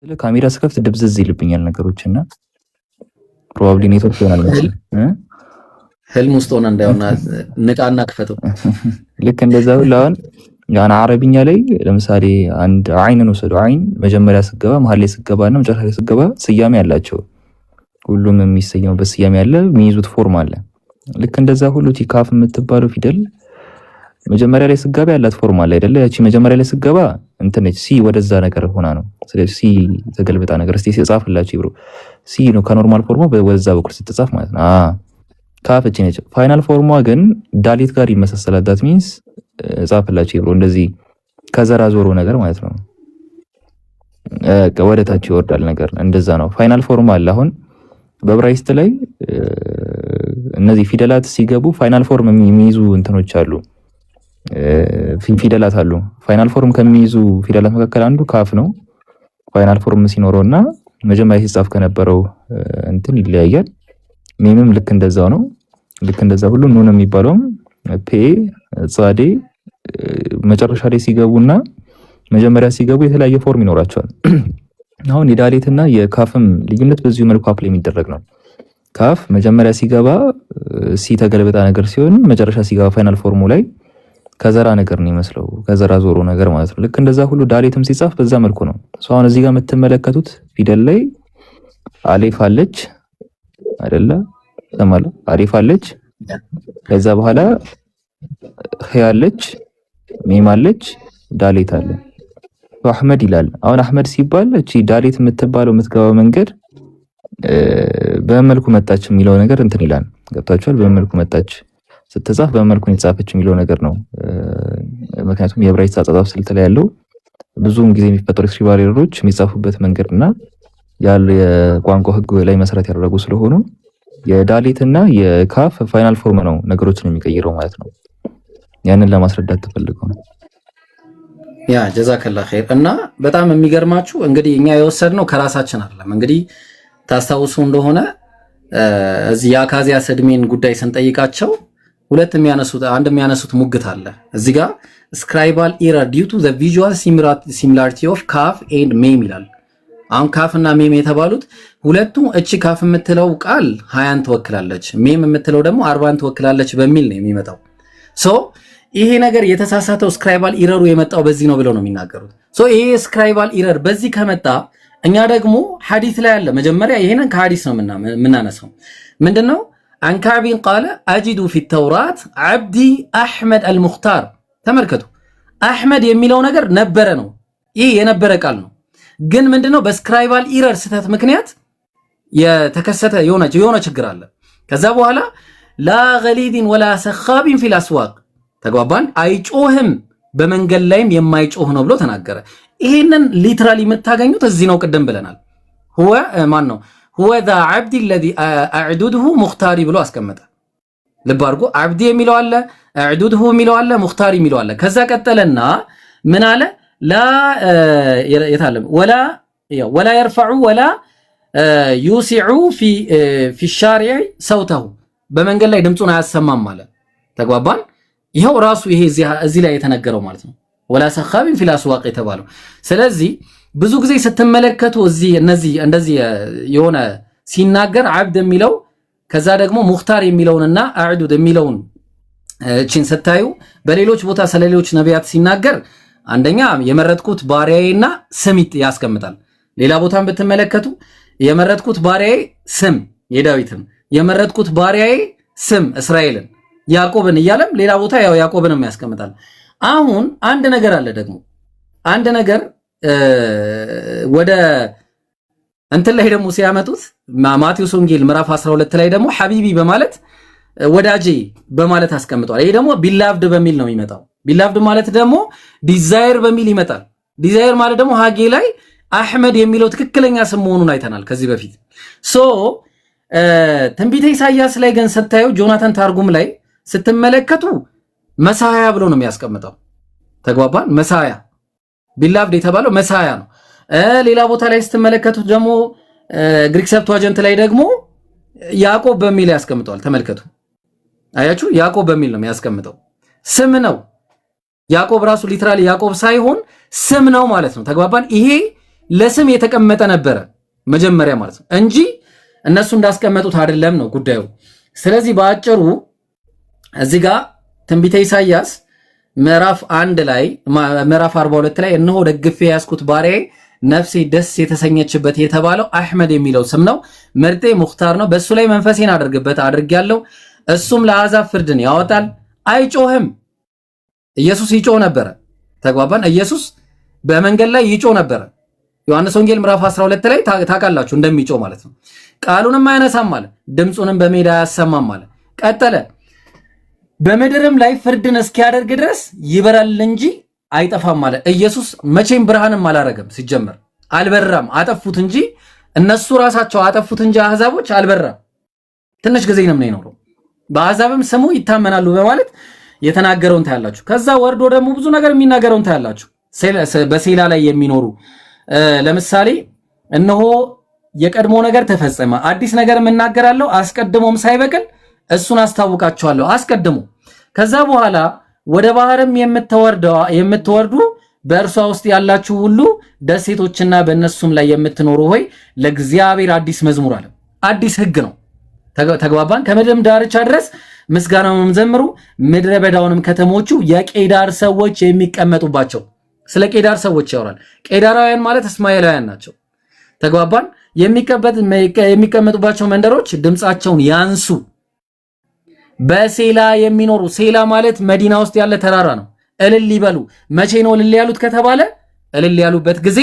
ካሜራ ስከፍት ድብዝዝ ይልብኛል ነገሮችና ፕሮባብሊ ኔትወርክ ይሆናል መሰለኝ ህልም ውስጥ ሆነ እንዳይሆን ንቃና ክፈተው። ልክ እንደዛው ለአሁን ያን አረብኛ ላይ ለምሳሌ አንድ አይንን ወሰዱ። አይን መጀመሪያ ስገባ መሀል ላይ ስገባና መጨረሻ ላይ ስገባ ስያሜ አላቸው። ሁሉም የሚሰየሙበት ስያሜ አለ፣ የሚይዙት ፎርም አለ። ልክ እንደዛ ሁሉ ቲካፍ የምትባለው ፊደል መጀመሪያ ላይ ስገባ ያላት ፎርም አለ አይደለ? ያቺ መጀመሪያ ላይ ስገባ እንትን ነች፣ ሲ ወደዛ ነገር ሆና ነው። ስለዚህ ሲ ተገልብጣ ነገር እስቲ ሲጻፍላችሁ ይብሩ ሲ ነው ከኖርማል ፎርሙ ወደዛ በኩል ስትጻፍ ማለት ነው። ካፍ እቺ ነች። ፋይናል ፎርሟ ግን ዳሊት ጋር ይመሳሰላል። ዳት ሚንስ ጻፍላችሁ ይብሩ እንደዚህ ከዘራ ዞሮ ነገር ማለት ነው። ወደ ታች ይወርዳል ነገር እንደዛ ነው። ፋይናል ፎርም አለ። አሁን በብራይስት ላይ እነዚህ ፊደላት ሲገቡ ፋይናል ፎርም የሚይዙ እንትኖች አሉ፣ ፊደላት አሉ። ፋይናል ፎርም ከሚይዙ ፊደላት መካከል አንዱ ካፍ ነው። ፋይናል ፎርም ሲኖረውና መጀመሪያ ሲጻፍ ከነበረው እንትን ይለያያል። ሚምም ልክ እንደዛው ነው። ልክ እንደዛ ሁሉ ኑን የሚባለውም ፔ ጻዴ መጨረሻ ላይ ሲገቡና መጀመሪያ ሲገቡ የተለያየ ፎርም ይኖራቸዋል። አሁን የዳሌትና የካፍም ልዩነት በዚሁ መልኩ አፕላይ የሚደረግ ነው። ካፍ መጀመሪያ ሲገባ ሲ ተገልብጣ ነገር ሲሆን መጨረሻ ሲገባ ፋይናል ፎርሙ ላይ ከዘራ ነገር ነው የሚመስለው፣ ከዘራ ዞሮ ነገር ማለት ነው። ልክ እንደዛ ሁሉ ዳሌትም ሲጻፍ በዛ መልኩ ነው። አሁን እዚህ ጋር የምትመለከቱት ፊደል ላይ አሌፍ አለች አይደለ? ተማለ አሪፍ አለች። ከዛ በኋላ ኸ አለች፣ ሚም አለች፣ ዳሌት አለ። አህመድ ይላል። አሁን አህመድ ሲባል እቺ ዳሌት የምትባለው የምትገባው መንገድ በመልኩ መጣች የሚለው ነገር እንትን ይላል። ገብታችኋል? በመልኩ መጣች ስትጻፍ በመልኩ የተጻፈች የሚለው ነገር ነው። ምክንያቱም የዕብራይስጥ አጻጻፍ ስለተለያለው ብዙውን ጊዜ የሚፈጠሩ ስክሪባል ኤረሮች የሚጻፉበት መንገድና ያለ የቋንቋ ህግ ላይ መሰረት ያደረጉ ስለሆኑ የዳሌትና የካፍ ፋይናል ፎርም ነው ነገሮችን የሚቀይረው ማለት ነው። ያንን ለማስረዳት ተፈልገው ነው። ያ ጀዛከላ ኸይር። እና በጣም የሚገርማችሁ እንግዲህ እኛ የወሰድነው ከራሳችን አይደለም። እንግዲህ ታስታውሱ እንደሆነ እዚህ የአካዚያስ እድሜን ጉዳይ ስንጠይቃቸው አንድ የሚያነሱት ሙግት አለ እዚህ ጋር ስክራይባል ኤረር ዲው ቱ ዘ ቪዥዋል ሲሚላሪቲ ኦፍ ካፍ ኤንድ ሜም ይላል። አሁን ካፍ እና ሜም የተባሉት ሁለቱ እቺ ካፍ የምትለው ቃል 20ን ትወክላለች፣ ሜም የምትለው ደግሞ 40ን ትወክላለች በሚል ነው የሚመጣው። ሶ ይሄ ነገር የተሳሳተው ስክራይባል ኢረሩ የመጣው በዚህ ነው ብለው ነው የሚናገሩት። ሶ ይሄ ስክራይባል ኢረር በዚህ ከመጣ እኛ ደግሞ ሐዲስ ላይ አለ። መጀመሪያ ይሄንን ከሐዲስ ነው የምናነሳው። ምንድነው? አንካቢን ቃለ አጂዱ ፊ ተውራት አብዲ አሕመድ አልሙኽታር። ተመልከቱ፣ አሕመድ የሚለው ነገር ነበረ ነው። ይሄ የነበረ ቃል ነው። ግን ምንድነው? በስክራይባል ኢረር ስህተት ምክንያት የተከሰተ የሆነ ችግር አለ። ከዛ በኋላ ላ ገሊድን ወላ ሰኻቢን ፊል አስዋቅ ተግባባን። አይጮህም በመንገድ ላይም የማይጮህ ነው ብሎ ተናገረ። ይሄንን ሊትራሊ የምታገኙት እዚህ ነው። ቅድም ብለናል። ሁወ ዛ ዓብዲ ለዚ አዕዱድሁ ሙኽታሪ ብሎ አስቀመጠ። ልብ አድርጎ ዓብዲ የሚለው አለ፣ አዕዱድሁ የሚለው አለ፣ ሙኽታሪ የሚለው አለ። ከዛ ቀጠለና ምን አለ? ወላ የርፈዑ ወላ ዩሲዑ ፊ ሻሪዕ ሰውተሁ በመንገድ ላይ ድምፁን አያሰማም ማለት ተግባባን። ይኸው ራሱ ይሄ እዚህ ላይ የተነገረው ማለት ነው። ወላ ሰኻቢን ፊል አስዋቅ የተባለው። ስለዚህ ብዙ ጊዜ ስትመለከቱ እንደዚህ የሆነ ሲናገር ዓብድ የሚለው ከዛ ደግሞ ሙኽታር የሚለውንና አዕዱድ የሚለውን እቺን ስታዩ በሌሎች ቦታ ስለሌሎች ነቢያት ሲናገር አንደኛ የመረጥኩት ባሪያዬና ስም ያስቀምጣል። ሌላ ቦታን ብትመለከቱ የመረጥኩት ባሪያዬ ስም የዳዊትን፣ የመረጥኩት ባሪያዬ ስም እስራኤልን፣ ያዕቆብን እያለም ሌላ ቦታ ያው ያዕቆብንም ያስቀምጣል። አሁን አንድ ነገር አለ ደግሞ አንድ ነገር ወደ እንትን ላይ ደግሞ ሲያመጡት ማቴዎስ ወንጌል ምዕራፍ 12 ላይ ደግሞ ሐቢቢ በማለት ወዳጄ በማለት አስቀምጧል። ይሄ ደግሞ ቢላቭድ በሚል ነው የሚመጣው። ቢላቭድ ማለት ደግሞ ዲዛይር በሚል ይመጣል። ዲዛይር ማለት ደግሞ ሀጌ ላይ አሕመድ የሚለው ትክክለኛ ስም መሆኑን አይተናል ከዚህ በፊት። ትንቢተ ኢሳይያስ ላይ ግን ስታዩ ጆናታን ታርጉም ላይ ስትመለከቱ መሳያ ብሎ ነው የሚያስቀምጠው። ተግባባን። መሳያ ቢላቭድ የተባለው መሳያ ነው። ሌላ ቦታ ላይ ስትመለከቱት ደግሞ ግሪክ ሰብትዋጀንት ላይ ደግሞ ያዕቆብ በሚል ያስቀምጠዋል። ተመልከቱ፣ አያችሁ፣ ያዕቆብ በሚል ነው የሚያስቀምጠው። ስም ነው። ያዕቆብ ራሱ ሊትራሊ ያዕቆብ ሳይሆን ስም ነው ማለት ነው። ተግባባን። ይሄ ለስም የተቀመጠ ነበረ መጀመሪያ ማለት ነው እንጂ እነሱ እንዳስቀመጡት አይደለም ነው ጉዳዩ። ስለዚህ በአጭሩ እዚህ ጋር ትንቢተ ኢሳይያስ ምዕራፍ 1 ላይ ምዕራፍ 42 ላይ እነሆ ደግፌ ያስኩት ባሪያዬ ነፍሴ ደስ የተሰኘችበት የተባለው አህመድ የሚለው ስም ነው። ምርጤ ሙክታር ነው። በሱ ላይ መንፈሴን አድርጌያለሁ። እሱም ለአሕዛብ ፍርድን ያወጣል፣ አይጮህም። ኢየሱስ ይጮህ ነበረ። ተግባባን። ኢየሱስ በመንገድ ላይ ይጮህ ነበረ። ዮሐንስ ወንጌል ምዕራፍ 12 ላይ ታውቃላችሁ እንደሚጮህ ማለት ነው። ቃሉንም አያነሳም ማለት፣ ድምፁንም በሜዳ አያሰማም ማለት። ቀጠለ በምድርም ላይ ፍርድን እስኪያደርግ ድረስ ይበራል እንጂ አይጠፋም ማለት። ኢየሱስ መቼም ብርሃንም አላረገም። ሲጀመር አልበራም፣ አጠፉት እንጂ እነሱ ራሳቸው አጠፉት እንጂ አሕዛቦች አልበራም። ትንሽ ጊዜ ነው የኖረው። በአሕዛብም ስሙ ይታመናሉ በማለት የተናገረውን ታያላችሁ። ከዛ ወርዶ ደግሞ ብዙ ነገር የሚናገረውን ታያላችሁ። በሴላ ላይ የሚኖሩ ለምሳሌ እነሆ የቀድሞ ነገር ተፈጸመ፣ አዲስ ነገር እናገራለሁ፣ አስቀድሞም ሳይበቅል እሱን አስታውቃቸዋለሁ። አስቀድሞ ከዛ በኋላ ወደ ባህርም የምትወርዱ በእርሷ ውስጥ ያላችሁ ሁሉ ደሴቶችና በእነሱም ላይ የምትኖሩ ሆይ ለእግዚአብሔር አዲስ መዝሙር አለ። አዲስ ሕግ ነው። ተግባባን። ከምድርም ዳርቻ ድረስ ምስጋናውንም ዘምሩ፣ ምድረ በዳውንም ከተሞቹ የቄዳር ሰዎች የሚቀመጡባቸው። ስለ ቄዳር ሰዎች ያወራል። ቄዳራውያን ማለት እስማኤላውያን ናቸው። ተግባባን። የሚቀመጡባቸው መንደሮች ድምፃቸውን ያንሱ። በሴላ የሚኖሩ ሴላ ማለት መዲና ውስጥ ያለ ተራራ ነው። እልል ይበሉ። መቼ ነው እልል ያሉት ከተባለ እልል ያሉበት ጊዜ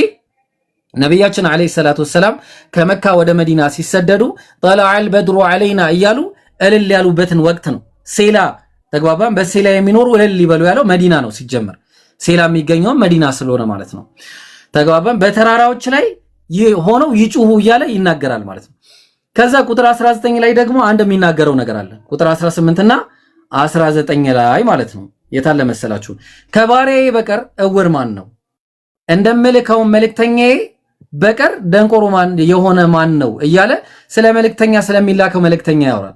ነቢያችን አለይሂ ሰላቱ ወሰላም ከመካ ወደ መዲና ሲሰደዱ ጠለዐል በድሩ አለይና እያሉ እልል ያሉበትን ወቅት ነው። ሴላ ተግባባን። በሴላ የሚኖሩ እልል ይበሉ ያለው መዲና ነው ሲጀመር። ሴላ የሚገኘው መዲና ስለሆነ ማለት ነው። ተግባባን። በተራራዎች ላይ ሆነው ይጩሁ እያለ ይናገራል ማለት ነው። ከዛ ቁጥር 19 ላይ ደግሞ አንድ የሚናገረው ነገር አለ። ቁጥር 18 እና 19 ላይ ማለት ነው። የታለ መሰላችሁ? ከባሪያዬ በቀር እውር ማን ነው? እንደምልከው መልእክተኛዬ በቀር ደንቆሮ የሆነ ማን ነው እያለ ስለ መልእክተኛ ስለሚላከው መልእክተኛ ያወራል።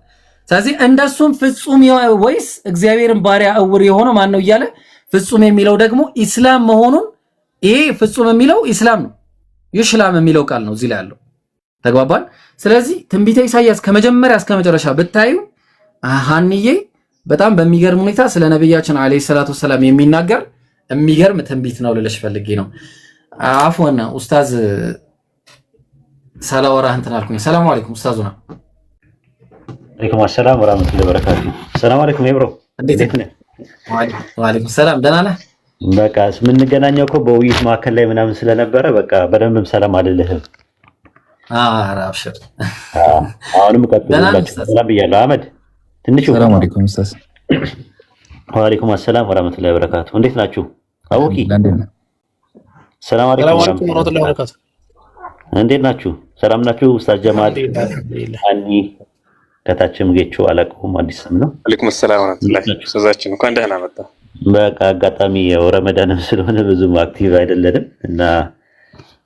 ስለዚህ እንደሱም ፍጹም ወይስ እግዚአብሔርን ባሪያ እውር የሆነ ማን ነው እያለ ፍጹም የሚለው ደግሞ ኢስላም መሆኑን ይሄ ፍጹም የሚለው ኢስላም ነው። ይሽላም የሚለው ቃል ነው እዚህ ላይ ያለው። ተግባባን። ስለዚህ ትንቢተ ኢሳይያስ ከመጀመሪያ እስከ መጨረሻ ብታዩ ሀንዬ በጣም በሚገርም ሁኔታ ስለ ነብያችን አለይሂ ሰላቱ ሰላም የሚናገር የሚገርም ትንቢት ነው ልልሽ ፈልጌ ነው። አፎና ኡስታዝ ሰላወራ እንትን አልኩኝ። ሰላም አለይኩም ኡስታዙና። ወአለይኩም ሰላም ወራህመቱላሂ ወበረካቱ። ሰላም አለይኩም ብሮ፣ እንዴት ነህ? ወአለይኩም ሰላም። ደህና ነህ? በቃ የምንገናኘው እኮ በውይይት ማዕከል ላይ ምናምን ስለነበረ በቃ በደንብም ሰላም አልልህም። አብሽር። አሁንም ቀጥላችሁ ሰላም ብያለሁ። አህመድ ትንሽ ሰላም አለይኩም ኡስታዝ። ወአለይኩም ሰላም ወራህመቱላሂ ወበረካቱ። እንዴት ናችሁ? አውቂ ሰላም አለይኩም ወራህመቱላሂ ወበረካቱ። እንዴት ናችሁ? ሰላም ናችሁ? ኡስታዝ ጀማል አኒ ከታችም ጌቾ አላውቀውም፣ አዲስ ስም ነው። ወአለይኩም ሰላም ወራህመቱላሂ ኡስታዛችን እንኳን ደህና መጣ። በቃ አጋጣሚ ረመዳንም ስለሆነ ብዙም አክቲቭ አይደለንም እና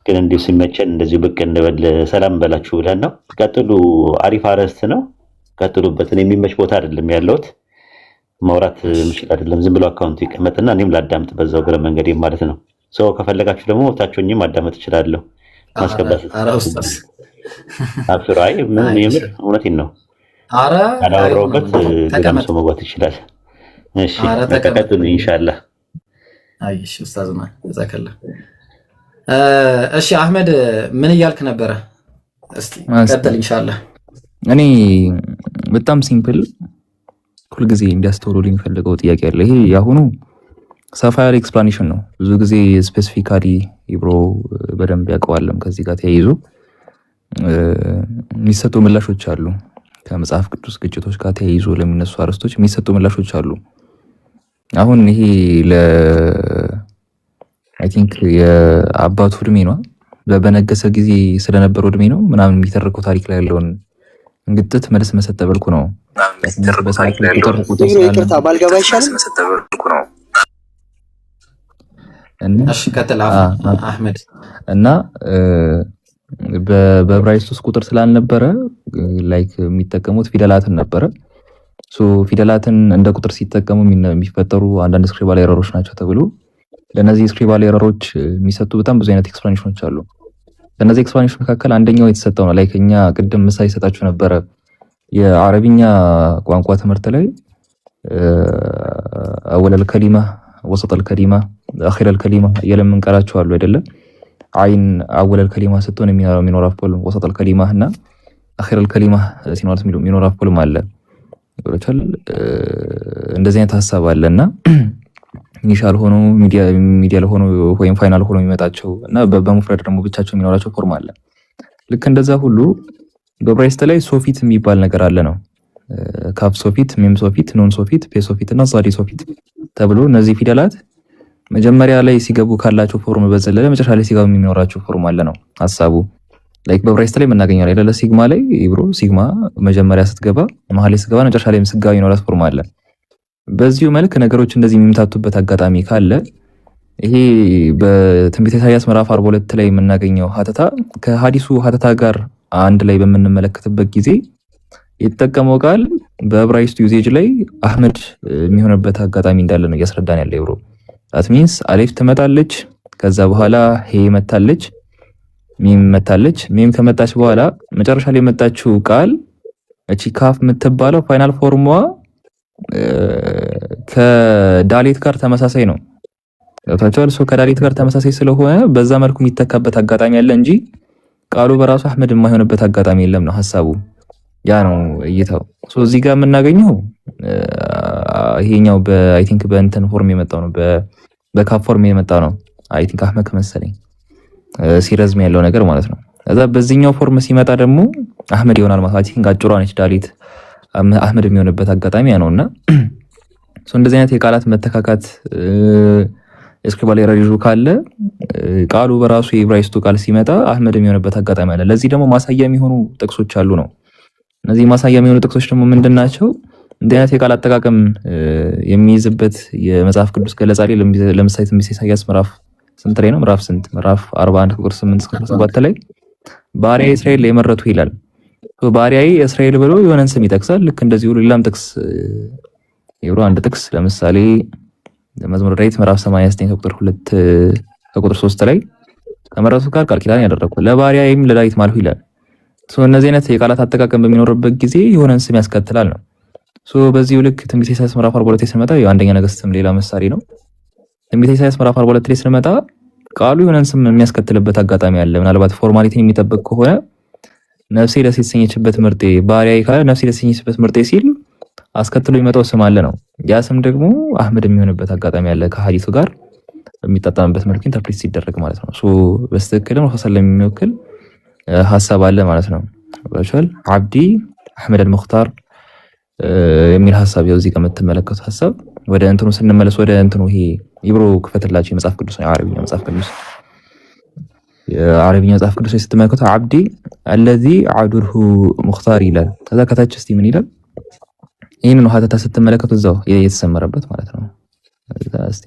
ግን እንዲሁ ሲመቸን እንደዚሁ ብቅ እንበል ሰላም በላችሁ ብለን ነው። ቀጥሉ። አሪፍ አርዕስት ነው፣ ቀጥሉበት። የሚመች ቦታ አይደለም ያለሁት፣ ማውራት ምችል አይደለም። ዝም ብሎ አካውንቱ ይቀመጥና እኔም ላዳምጥ በዛው ግረ መንገዴ ማለት ነው። ሰው ከፈለጋችሁ ደግሞ ወታችሁኝም ማዳመጥ እችላለሁ። ማስገባት አብሽሩ። አይ ምን የምር እውነቴን ነው። አላወራሁበት ሌላም ሰው መግባት ይችላል። እሺ ቀጥሉ ኢንሻአላህ። አይሽ ኡስታዝና ጀዛከላ። እሺ አህመድ ምን እያልክ ነበረ? እስቲ ቀጥል ኢንሻአላህ። እኔ በጣም ሲምፕል ሁልጊዜ እንዲያስተውሉልኝ የሚፈልገው ጥያቄ አለ። ይሄ ያሁኑ ሰፋ ያለ ኤክስፕላኔሽን ነው። ብዙ ጊዜ ስፔሲፊካሊ ኢብሮ በደንብ ያውቀዋለም። ከዚህ ጋር ተያይዞ የሚሰጡ ምላሾች አሉ። ከመጽሐፍ ቅዱስ ግጭቶች ጋር ተያይዞ ለሚነሱ አርዕስቶች የሚሰጡ ምላሾች አሉ። አሁን ይሄ አይ ቲንክ የአባቱ እድሜ ነው በነገሰ ጊዜ ስለነበረው እድሜ ነው ምናምን የሚተርከው ታሪክ ላይ ያለውን እንግጥት መልስ መሰጠ በልኩ ነው። ይቅርታ ባልገባ ይሻላል። እሺ ቀጥል አህመድ። እና በዕብራይስጥ ውስጥ ቁጥር ስላልነበረ ላይክ የሚጠቀሙት ፊደላትን ነበረ። ፊደላትን እንደ ቁጥር ሲጠቀሙ የሚፈጠሩ አንዳንድ ስክሪባል ኤረሮች ናቸው ተብሎ ለነዚህ ስክሪባል ኤረሮች የሚሰጡ በጣም ብዙ አይነት ኤክስፕላኔሽኖች አሉ። ከነዚህ ኤክስፓንሽን መካከል አንደኛው የተሰጠው ነው። ላይክ እኛ ቅድም ምሳሌ ሰጣችሁ ነበረ የአረብኛ ቋንቋ ትምህርት ላይ አወለል ከሊማ ወሰጠል ከሊማ አኺረል ከሊማ እያለን እንቀራቸው አሉ አይደለ? አይን አወለል ከሊማ ስትሆን የሚኖራት ፖልም ወሰጠል ከሊማ እና አኺረል ከሊማ ሲኖራት የሚኖራት ፖልም አለ። ይወራቻል እንደዚህ አይነት ሐሳብ አለና ኢኒሻል ሆኖ ሚዲያል ሆኖ ወይም ፋይናል ሆኖ የሚመጣቸው እና በሙፍረድ ደግሞ ብቻቸው የሚኖራቸው ፎርም አለ። ልክ እንደዛ ሁሉ በዕብራይስጥ ላይ ሶፊት የሚባል ነገር አለ ነው። ካፍ ሶፊት፣ ሚም ሶፊት፣ ኑን ሶፊት፣ ፔ ሶፊት እና ዛዲ ሶፊት ተብሎ እነዚህ ፊደላት መጀመሪያ ላይ ሲገቡ ካላቸው ፎርም በዘለለ መጨረሻ ላይ ሲገቡ የሚኖራቸው ፎርም አለ ነው ሐሳቡ። ላይክ በዕብራይስጥ ላይ የምናገኘው አይደለ? ሲግማ ላይ ኢብሮ ሲግማ መጀመሪያ ስትገባ መሀል ላይ ስትገባ መጨረሻ ላይ ስጋዊ የሚኖራት ፎርም አለ። በዚሁ መልክ ነገሮች እንደዚህ የሚምታቱበት አጋጣሚ ካለ ይሄ በትንቢተ ኢሳይያስ ምዕራፍ 42 ላይ የምናገኘው ሀተታ ከሐዲሱ ሀተታ ጋር አንድ ላይ በምንመለከትበት ጊዜ የተጠቀመው ቃል በዕብራይስጥ ዩዜጅ ላይ አህመድ የሚሆንበት አጋጣሚ እንዳለ ነው እያስረዳን ያለ ይብሮ። that means አሌፍ ትመጣለች፣ ከዛ በኋላ ሄ መታለች፣ ሚም መታለች። ሚም ከመጣች በኋላ መጨረሻ ላይ የመጣችው ቃል እቺ ካፍ የምትባለው ፋይናል ፎርሟ ከዳሌት ጋር ተመሳሳይ ነው። ታውቃላችሁ ሰው ከዳሌት ጋር ተመሳሳይ ስለሆነ በዛ መልኩ የሚተካበት አጋጣሚ አለ እንጂ ቃሉ በራሱ አህመድ የማይሆንበት አጋጣሚ የለም ነው ሐሳቡ። ያ ነው እይታው። እዚህ ጋር የምናገኘው ይሄኛው በአይ ቲንክ በእንትን ፎርም የመጣው ነው፣ በካፍ ፎርም የመጣ ነው። አይ ቲንክ አህመድ መሰለኝ ሲረዝም ያለው ነገር ማለት ነው። ከዛ በዚህኛው ፎርም ሲመጣ ደግሞ አህመድ ይሆናል ማለት አይ ቲንክ አጭሯ ነች ዳሌት አህመድ የሚሆንበት አጋጣሚ ነውና እንደዚህ አይነት የቃላት መተካካት ስክሪባል ኤረር ካለ ቃሉ በራሱ የዕብራይስጡ ቃል ሲመጣ አህመድ የሚሆንበት አጋጣሚ አለ። ለዚህ ደግሞ ማሳያ የሚሆኑ ጥቅሶች አሉ ነው። እነዚህ ማሳያ የሚሆኑ ጥቅሶች ደግሞ ምንድናቸው? እንዲህ አይነት የቃል አጠቃቀም የሚይዝበት የመጽሐፍ ቅዱስ ገለጻ ላይ ለምሳሌ ትንቢተ ኢሳይያስ ምዕራፍ ስንት ላይ ነው? ምዕራፍ 41 ቁጥር 8 እስከ 17 ላይ ባሪያዬ እስራኤል የመረጡ ይላል። ባሪያዬ እስራኤል ብሎ የሆነን ስም ይጠቅሳል። ልክ እንደዚህ ሁሉ ሌላም ጥቅስ ይብሮ አንድ ጥቅስ ለምሳሌ መዝሙረ ዳዊት ምዕራፍ 89 ከቁጥር 3 ላይ ከመረጡት ጋር ቃል ኪዳን ያደረኩ ለባሪያዬም ለዳዊት ማልሁ ይላል። እነዚህ አይነት የቃላት አጠቃቀም በሚኖርበት ጊዜ የሆነን ስም ያስከትላል ነው። በዚሁ ልክ ትንቢተ ኢሳይያስ ምዕራፍ 42 ላይ ስንመጣ የአንደኛ ነገሥትም ሌላ ምሳሌ ነው። ትንቢተ ኢሳይያስ ምዕራፍ 42 ላይ ስንመጣ ቃሉ የሆነን ስም የሚያስከትልበት አጋጣሚ አለ። ምናልባት ፎርማሊቲን የሚጠብቅ ከሆነ ነፍሴ ደስ የተሰኘችበት ምርጤ ባሪያዬ ካለ ነፍሴ ደስ የተሰኘችበት ምርጤ ሲል አስከትሎ የሚመጣው ስም አለ ነው። ያ ስም ደግሞ አህመድ የሚሆንበት አጋጣሚ አለ ከሐዲሱ ጋር በሚጣጣምበት መልኩ ኢንተርፕሬት ሲደረግ ማለት ነው። በስትክክልም ረሱላህ የሚወክል ሐሳብ አለ ማለት ነው። ባሻል አብዲ አህመድ አልሙኽታር የሚል ሐሳብ ያው እዚህ ጋር የምትመለከቱት ሐሳብ ወደ እንትኑ ስንመለስ ወደ እንትኑ ይሄ ኢብሮ ክፈትላችሁ የመጽሐፍ ቅዱስ ነው የአረብኛ መጽሐፍ ቅዱስ የአረብኛ መጽሐፍ ቅዱስ ስትመለከቱ አብዲ الذي عبده ሙኽታር ይላል። ከዛ ከታች እስቲ ምን ይላል? ይሄንን ሐተታ ስትመለከቱ እዛው የተሰመረበት ማለት ነው። እስቲ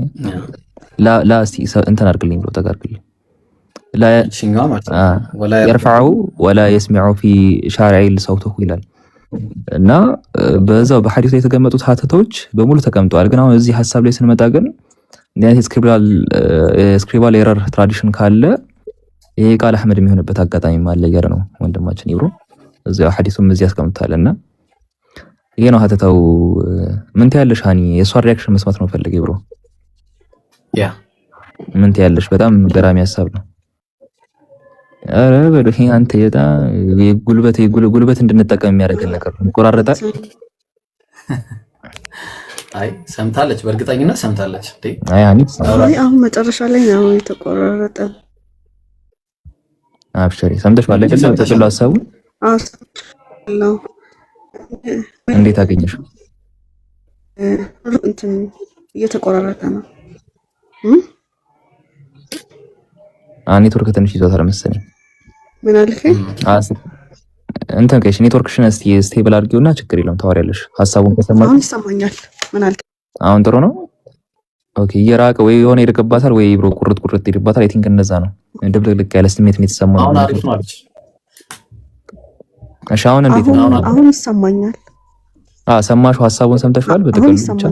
ላ እስቲ እንትን አድርግልኝ ብሎ ተጋርግልኝ ላ ሽንጋው ማለት ነው ወላ يرفعه ولا يسمع في شارع صوته ይላል እና በዛው በሐዲስ ላይ የተቀመጡት ሐተቶች በሙሉ ተቀምጠዋል። ግን አሁን እዚህ ሐሳብ ላይ ስንመጣ ግን እንዴት ስክሪባል ኤረር ትራዲሽን ካለ ይሄ ቃል አህመድ የሚሆንበት አጋጣሚ ማለየር ነው ወንድማችን ይብሮ እዚያው ሐዲሱም እዚህ ያስቀምጣልና ይሄ ነው ሐተታው። ምን ትያለሽ ሃኒ? የሷ ሪአክሽን መስማት ነው ፈልገው ይብሮ። ያ ምን ትያለሽ? በጣም ገራሚ ሐሳብ ነው። አረ በለኝ አንተ የታ ጉልበት እንድንጠቀም የሚያደርገን ነገር እንቆራረጣል። አይ ሰምታለች፣ በእርግጠኝነት ሰምታለች። አይ ሃኒ አሁን መጨረሻ ላይ ነው የተቆራረጠ። አብሽሪ ሰምተሽ ማለት ተጥሎ ሐሳቡ ነው። እንዴት አገኘሽው? እንትን እየተቆራረጠ ነው። ኔትወርክ ትንሽ ይዟታል መሰለኝ። ምን አልከኝ? እንትን ከሽ ኔትወርክሽን እስቲ ስቴብል አድርጊውና ችግር የለውም ታወሪያለሽ። ሐሳቡን ከሰማሽ አሁን ይሰማኛል። ምን አልከኝ? አሁን ጥሩ ነው። ኦኬ እየራቀ ወይ የሆነ ይርቅባታል ወይ ብሮ ቁርጥ ይርባታል። አይ ቲንክ እንደዛ ነው። ድብልቅልቅ ያለ ስሜት ነው የተሰማው። አሁን አሪፍ ነው አለች። እሺ አሁን እንዴት ነው? አሁን ይሰማኛል። ሰማሽው? ሐሳቡን ሰምተሽዋል? በጥቅሉ ብቻ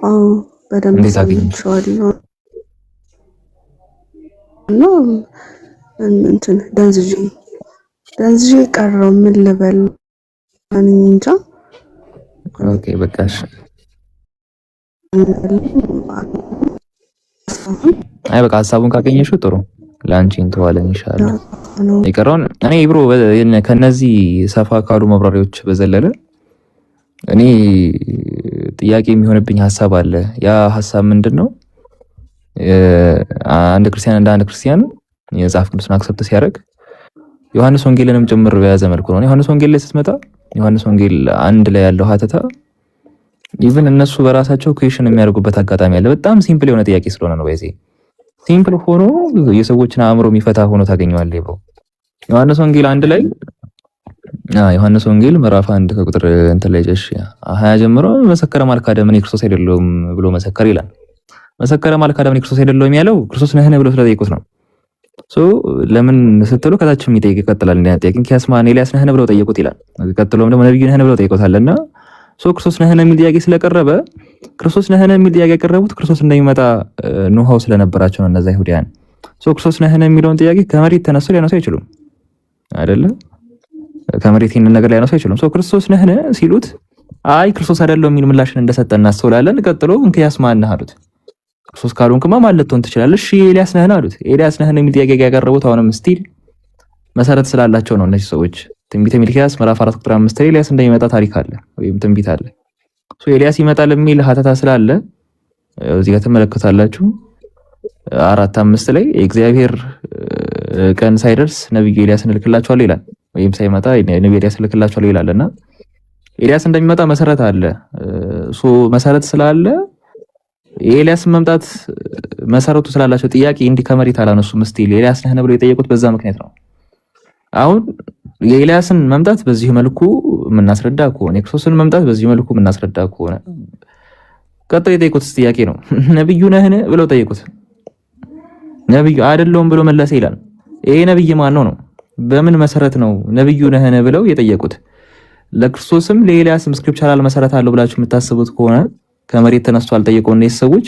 አዎ በደንብ ሰምቼዋለሁ። ነው እንትን ደንዝዤ ቀረው። ምን ልበል እንጃ። ኦኬ በቃሽ። አይ በቃ ሀሳቡን ካገኘሽው ጥሩ፣ ላንቺ እንተዋለን ኢንሻአላህ። ይቀራውን እኔ ብሮ ከነዚህ ሰፋ ካሉ መብራሪያዎች በዘለለ እኔ ጥያቄ የሚሆንብኝ ሀሳብ አለ። ያ ሀሳብ ምንድነው? አንድ ክርስቲያን እንደ አንድ ክርስቲያን የመጽሐፍ ቅዱስን አክሰፕት ሲያደርግ ዮሐንስ ወንጌልንም ጭምር በያዘ መልኩ ነው። ዮሐንስ ወንጌል ላይ ስትመጣ ዮሐንስ ወንጌል አንድ ላይ ያለው ሀተታ ኢቭን እነሱ በራሳቸው ኩዌሽን የሚያደርጉበት አጋጣሚ አለ። በጣም ሲምፕል የሆነ ጥያቄ ስለሆነ ነው። በዚህ ሲምፕል ሆኖ የሰዎችን አእምሮ የሚፈታ ሆኖ ታገኘዋለህ ብሮ። ዮሐንስ ወንጌል አንድ ላይ ዮሐንስ ወንጌል ምዕራፍ 1 ከቁጥር እንትን ላይ 20 ጀምሮ መሰከረ ማልካደም እኔ ክርስቶስ አይደለሁም ብሎ መሰከረ ይላል። መሰከረ ማልካደም እኔ ክርስቶስ አይደለሁም ያለው ክርስቶስ ነህን ብሎ ስለጠየቁት ነው። ለምን ስትሉ ከታችም ይጠይቅ ይቀጥላል። እንደ ጥያቄ ኪያስማን ኤልያስ ነህን ብለው ጠየቁት ይላል። ቀጥሎም ደግሞ ነብዩ ነህን ብለው ጠየቁታልና ክርስቶስ ነህን የሚል ጥያቄ ስለቀረበ ክርስቶስ ነህን የሚል ጥያቄ ያቀረቡት ክርስቶስ እንደሚመጣ ኖሃው ስለነበራቸው ነው እነዛ ይሁዳያን። ክርስቶስ ነህን የሚለውን ጥያቄ ከመሬት ተነስቶ ሊያነሱ አይችሉም አይደለ? ከመሬት ይሄንን ነገር ሊያነሱ አይችሉም። ክርስቶስ ነህን ሲሉት አይ ክርስቶስ አይደለም የሚል ምላሽን እንደሰጠ እናስተውላለን። ቀጥሎ እንኪያስማን ነህ አሉት። ክርስቶስ ካልሆንክማ ማለት ልትሆን ትችላለህ። እሺ ኤልያስ ነህን አሉት። ኤልያስ ነህን የሚል ጥያቄ ያቀረቡት አሁንም ስቲል መሰረት ስላላቸው ነው እነዚህ ሰዎች። ትንቢተ ሚልክያስ ምዕራፍ 4 ቁጥር 5 ላይ ኤልያስ እንደሚመጣ ታሪክ አለ ወይም ትንቢት አለ። ኤልያስ ይመጣል የሚል ሀተታ ስላለ እዚህ ጋር ተመለከታላችሁ 4:5 ላይ እግዚአብሔር ቀን ሳይደርስ ነብዩ ኤልያስን እልክላችኋለሁ ይላል። ወይም ሳይመጣ ነብዩ ኤልያስን እልክላችኋለሁ ይላልና ኤልያስ እንደሚመጣ መሰረት አለ። መሰረት ስላለ የኤልያስ መምጣት መሰረቱ ስላላቸው ጥያቄ እንዲህ ከመሬት አላነሱም። ስቲል ኤልያስ ነህ ብለው የጠየቁት በዛ ምክንያት ነው። አሁን የኤልያስን መምጣት በዚህ መልኩ የምናስረዳ ከሆነ የክርስቶስን መምጣት በዚህ መልኩ የምናስረዳ ከሆነ ቀጥሎ የጠየቁት ጥያቄ ነው ነብዩ ነህን ብለው ጠየቁት። ነብዩ አይደለሁም ብሎ መለሰ ይላል። ይሄ ነብይ ማን ነው? በምን መሰረት ነው ነብዩ ነህን ብለው የጠየቁት? ለክርስቶስም ለኤልያስም ስክሪፕቸራል መሰረት አለው ብላችሁ የምታስቡት ከሆነ ከመሬት ተነስቶ አልጠየቀው እነዚህ ሰዎች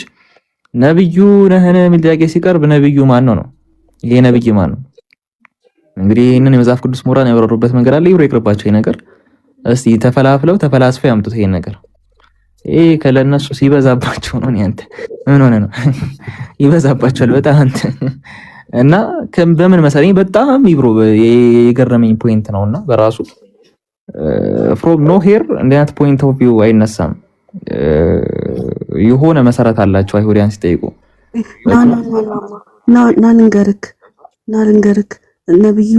ነብዩ ነህን የሚል ጥያቄ ሲቀርብ ነብዩ ማን ነው? ይሄ ነብይ ማን ነው? እንግዲህ ይሄንን የመጽሐፍ ቅዱስ ምሁራን ያወራሩበት መንገድ አለ። ይብሮ ይቅርባቸው ይሄ ነገር። እስቲ ተፈላስፈው ያምጡት ይሄን ነገር። ይሄ ከለነሱ ሲበዛባቸው ነው። አንተ ምን ሆነ ነው ይበዛባቸዋል በጣም አንተ እና በምን መሰለኝ በጣም ይብሮ የገረመኝ ፖይንት ነውና በራሱ ፍሮም ኖ ሄር እንደናት ፖይንት ኦፍ ቪው አይነሳም። የሆነ መሰረት አላቸው አይሁዳን ሲጠይቁ ናልንገርክ ነብዩ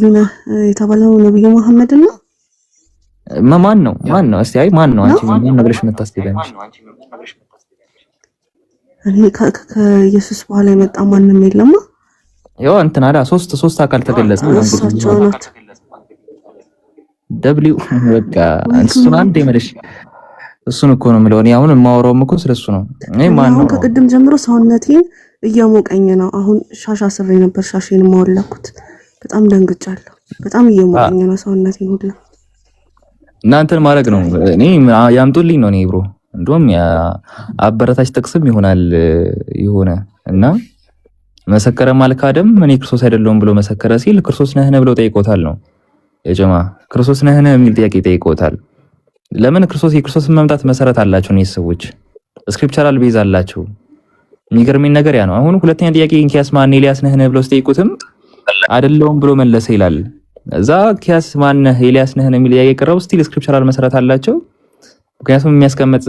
ነህ የተባለው ነብዩ መሐመድ ነው። ማን ነው? እስቲ አይ ማን ነው? አንቺ ምን ነገርሽ መታስተይባንሽ? እኔ ከኢየሱስ በኋላ የመጣ ማንንም የለማ። ያው እንትን አላ ሶስት አካል ተገለጸ ነው። ደብሊው በቃ እሱን አንዴ መልሽ። እሱን እኮ ነው የምለው። እኔ አሁን የማወራውም እኮ ስለሱ ነው። እኔ ማን ነው? ከቅድም ጀምሮ ሰውነቴን እያሞቀኝ ነው። አሁን ሻሽ አስሬ ነበር፣ ሻሽን ማወለኩት። በጣም ደንግጫለሁ። በጣም እየሞቀኝ ነው ሰውነቴን ሁሉ። እናንተን ማድረግ ነው። እኔ ያምጡልኝ ነው። እኔ ብሮ እንደውም አበረታች ጥቅስም ይሆናል የሆነ እና መሰከረ ማልካደም እኔ ክርስቶስ አይደለሁም ብሎ መሰከረ ሲል ክርስቶስ ነህን ብለው ጠይቆታል ነው የጀማ ክርስቶስ ነህን የሚል ጥያቄ ጠይቆታል። ለምን የክርስቶስን መምጣት መሰረት አላቸው እነዚህ ሰዎች፣ ስክሪፕቸራል ቤዝ አላቸው። የሚገርመኝ ነገር ያ ነው። አሁን ሁለተኛ ጥያቄ እንኪያስ ማን ኤልያስ ነህን ብለው ሲጠይቁትም አይደለሁም ብሎ መለሰ ይላል። እዛ ኪያስ ማን ኤልያስ ነህን የሚል ጥያቄ ቀረበው። ስቲል ስክሪፕቸራል መሰረት አላቸው። ምክንያቱም የሚያስቀምጥ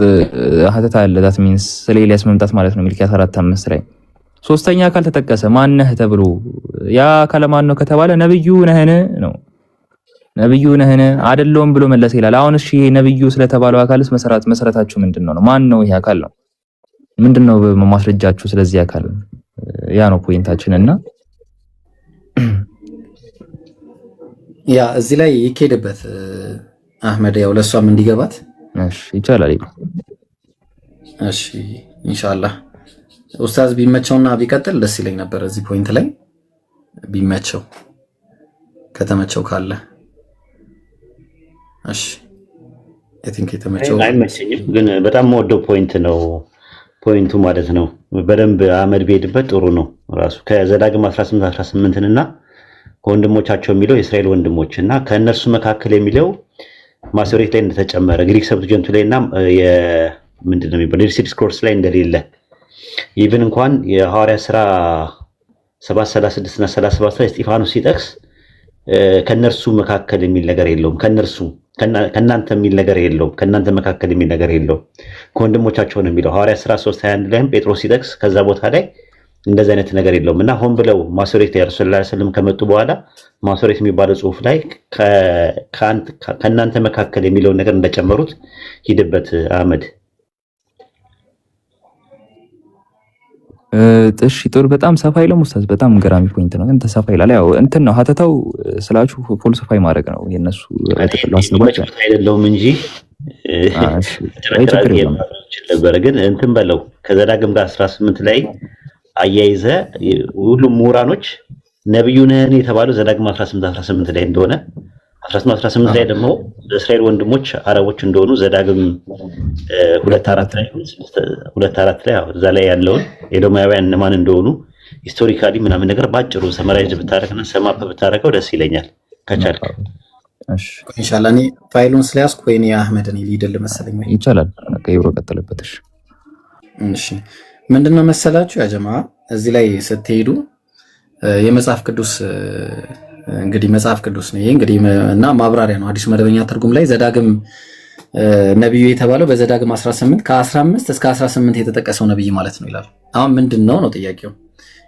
ሀተታ አለ ዳት ሚንስ ስለ ኤልያስ መምጣት ማለት ነው። ሚልክያስ 4:5 ላይ ሶስተኛ አካል ተጠቀሰ። ማን ነህ ተብሎ ያ አካል ማን ነው ከተባለ ነብዩ ነህን ነው። ነብዩ ነህን አይደለሁም ብሎ መለሰ ይላል። አሁን እሺ ይሄ ነብዩ ስለተባለው አካልስ መሰረታችሁ ምንድነው ነው? ማን ነው ይሄ አካል ነው? ምንድነው ማስረጃችሁ ስለዚህ አካል? ያ ነው ፖይንታችን እና ያ እዚህ ላይ ይኬድበት አህመድ ያው ለሷም እንዲገባት እሺ ይቻላል። እሺ ኢንሻአላህ ኡስታዝ ቢመቸውና ቢቀጥል ደስ ይለኝ ነበር። እዚህ ፖይንት ላይ ቢመቸው ከተመቸው ካለ እሺ አይ ቲንክ የተመቸው አይመቸኝም፣ ግን በጣም የምወደው ፖይንት ነው። ፖይንቱ ማለት ነው። በደንብ አመድ ቢሄድበት ጥሩ ነው። ራሱ ከዘዳግም 18 እና ከወንድሞቻቸው የሚለው የእስራኤል ወንድሞች እና ከእነርሱ መካከል የሚለው ማሶሬት ላይ እንደተጨመረ ግሪክ ሰብትጀንቱ ላይ እና ምንድነው የሚባለው ሪሲድ ስክሮልስ ላይ እንደሌለ ኢቭን እንኳን የሐዋርያ ሥራ 7:36 እና 37 ላይ እስጢፋኖስ ሲጠቅስ ከነርሱ መካከል የሚል ነገር የለውም። ከናንተ የሚል ነገር የለውም። ከናንተ መካከል የሚል ነገር የለውም። ከወንድሞቻቸው ነው የሚለው። ሐዋርያ ሥራ 3:21 ላይም ጴጥሮስ ሲጠቅስ ከዛ ቦታ ላይ እንደዚህ አይነት ነገር የለውም እና ሆን ብለው ማሶሬት ያ ረሱላህ ሰለላሁ ዐለይሂ ወሰለም ከመጡ በኋላ ማሶሬት የሚባለው ጽሑፍ ላይ ከናንተ መካከል የሚለውን ነገር እንደጨመሩት ሂድበት አህመድ። እሺ ጥሩ። በጣም ሰፋ ይላል ኡስታዝ፣ በጣም ገራሚ ፖይንት ነው። ግን ተሰፋ ይላል። ያው እንትን ነው ሀተታው ስላችሁ ፎልሲፋይ ማድረግ ነው የነሱ አይተከሉ አስነባቸው አይደለም እንጂ ነበር። ግን እንትን በለው ከዘዳግም ጋር 18 ላይ አያይዘ ሁሉም ምሁራኖች ነብዩ ነህን የተባለው ዘዳግም 18 ላይ እንደሆነ 18 ላይ ደግሞ እስራኤል ወንድሞች አረቦች እንደሆኑ ዘዳግም 2:4 ላይ እዛ ላይ ያለውን ኤዶማውያን እነማን እንደሆኑ ሂስቶሪካሊ ምናምን ነገር ባጭሩ ሰመራይዝ ብታረግና ሰማፕ ብታረገው ደስ ይለኛል ከቻልክ። እሺ ኢንሻአላህ። እኔ ፋይሉን ስለያዝኩ ወይኔ አህመድን ሊደል መሰለኝ ወይ ይቻላል። ቀይሮ ቀጥልበት። እሺ ምንድነው መሰላችሁ ያ ጀማ እዚህ ላይ ስትሄዱ የመጽሐፍ ቅዱስ እንግዲህ መጽሐፍ ቅዱስ ነው ይሄ እንግዲህ እና ማብራሪያ ነው። አዲስ መደበኛ ትርጉም ላይ ዘዳግም ነብዩ የተባለው በዘዳግም 18 ከ15 እስከ 18 የተጠቀሰው ነብይ ማለት ነው ይላል። አሁን ምንድነው ነው ጥያቄው?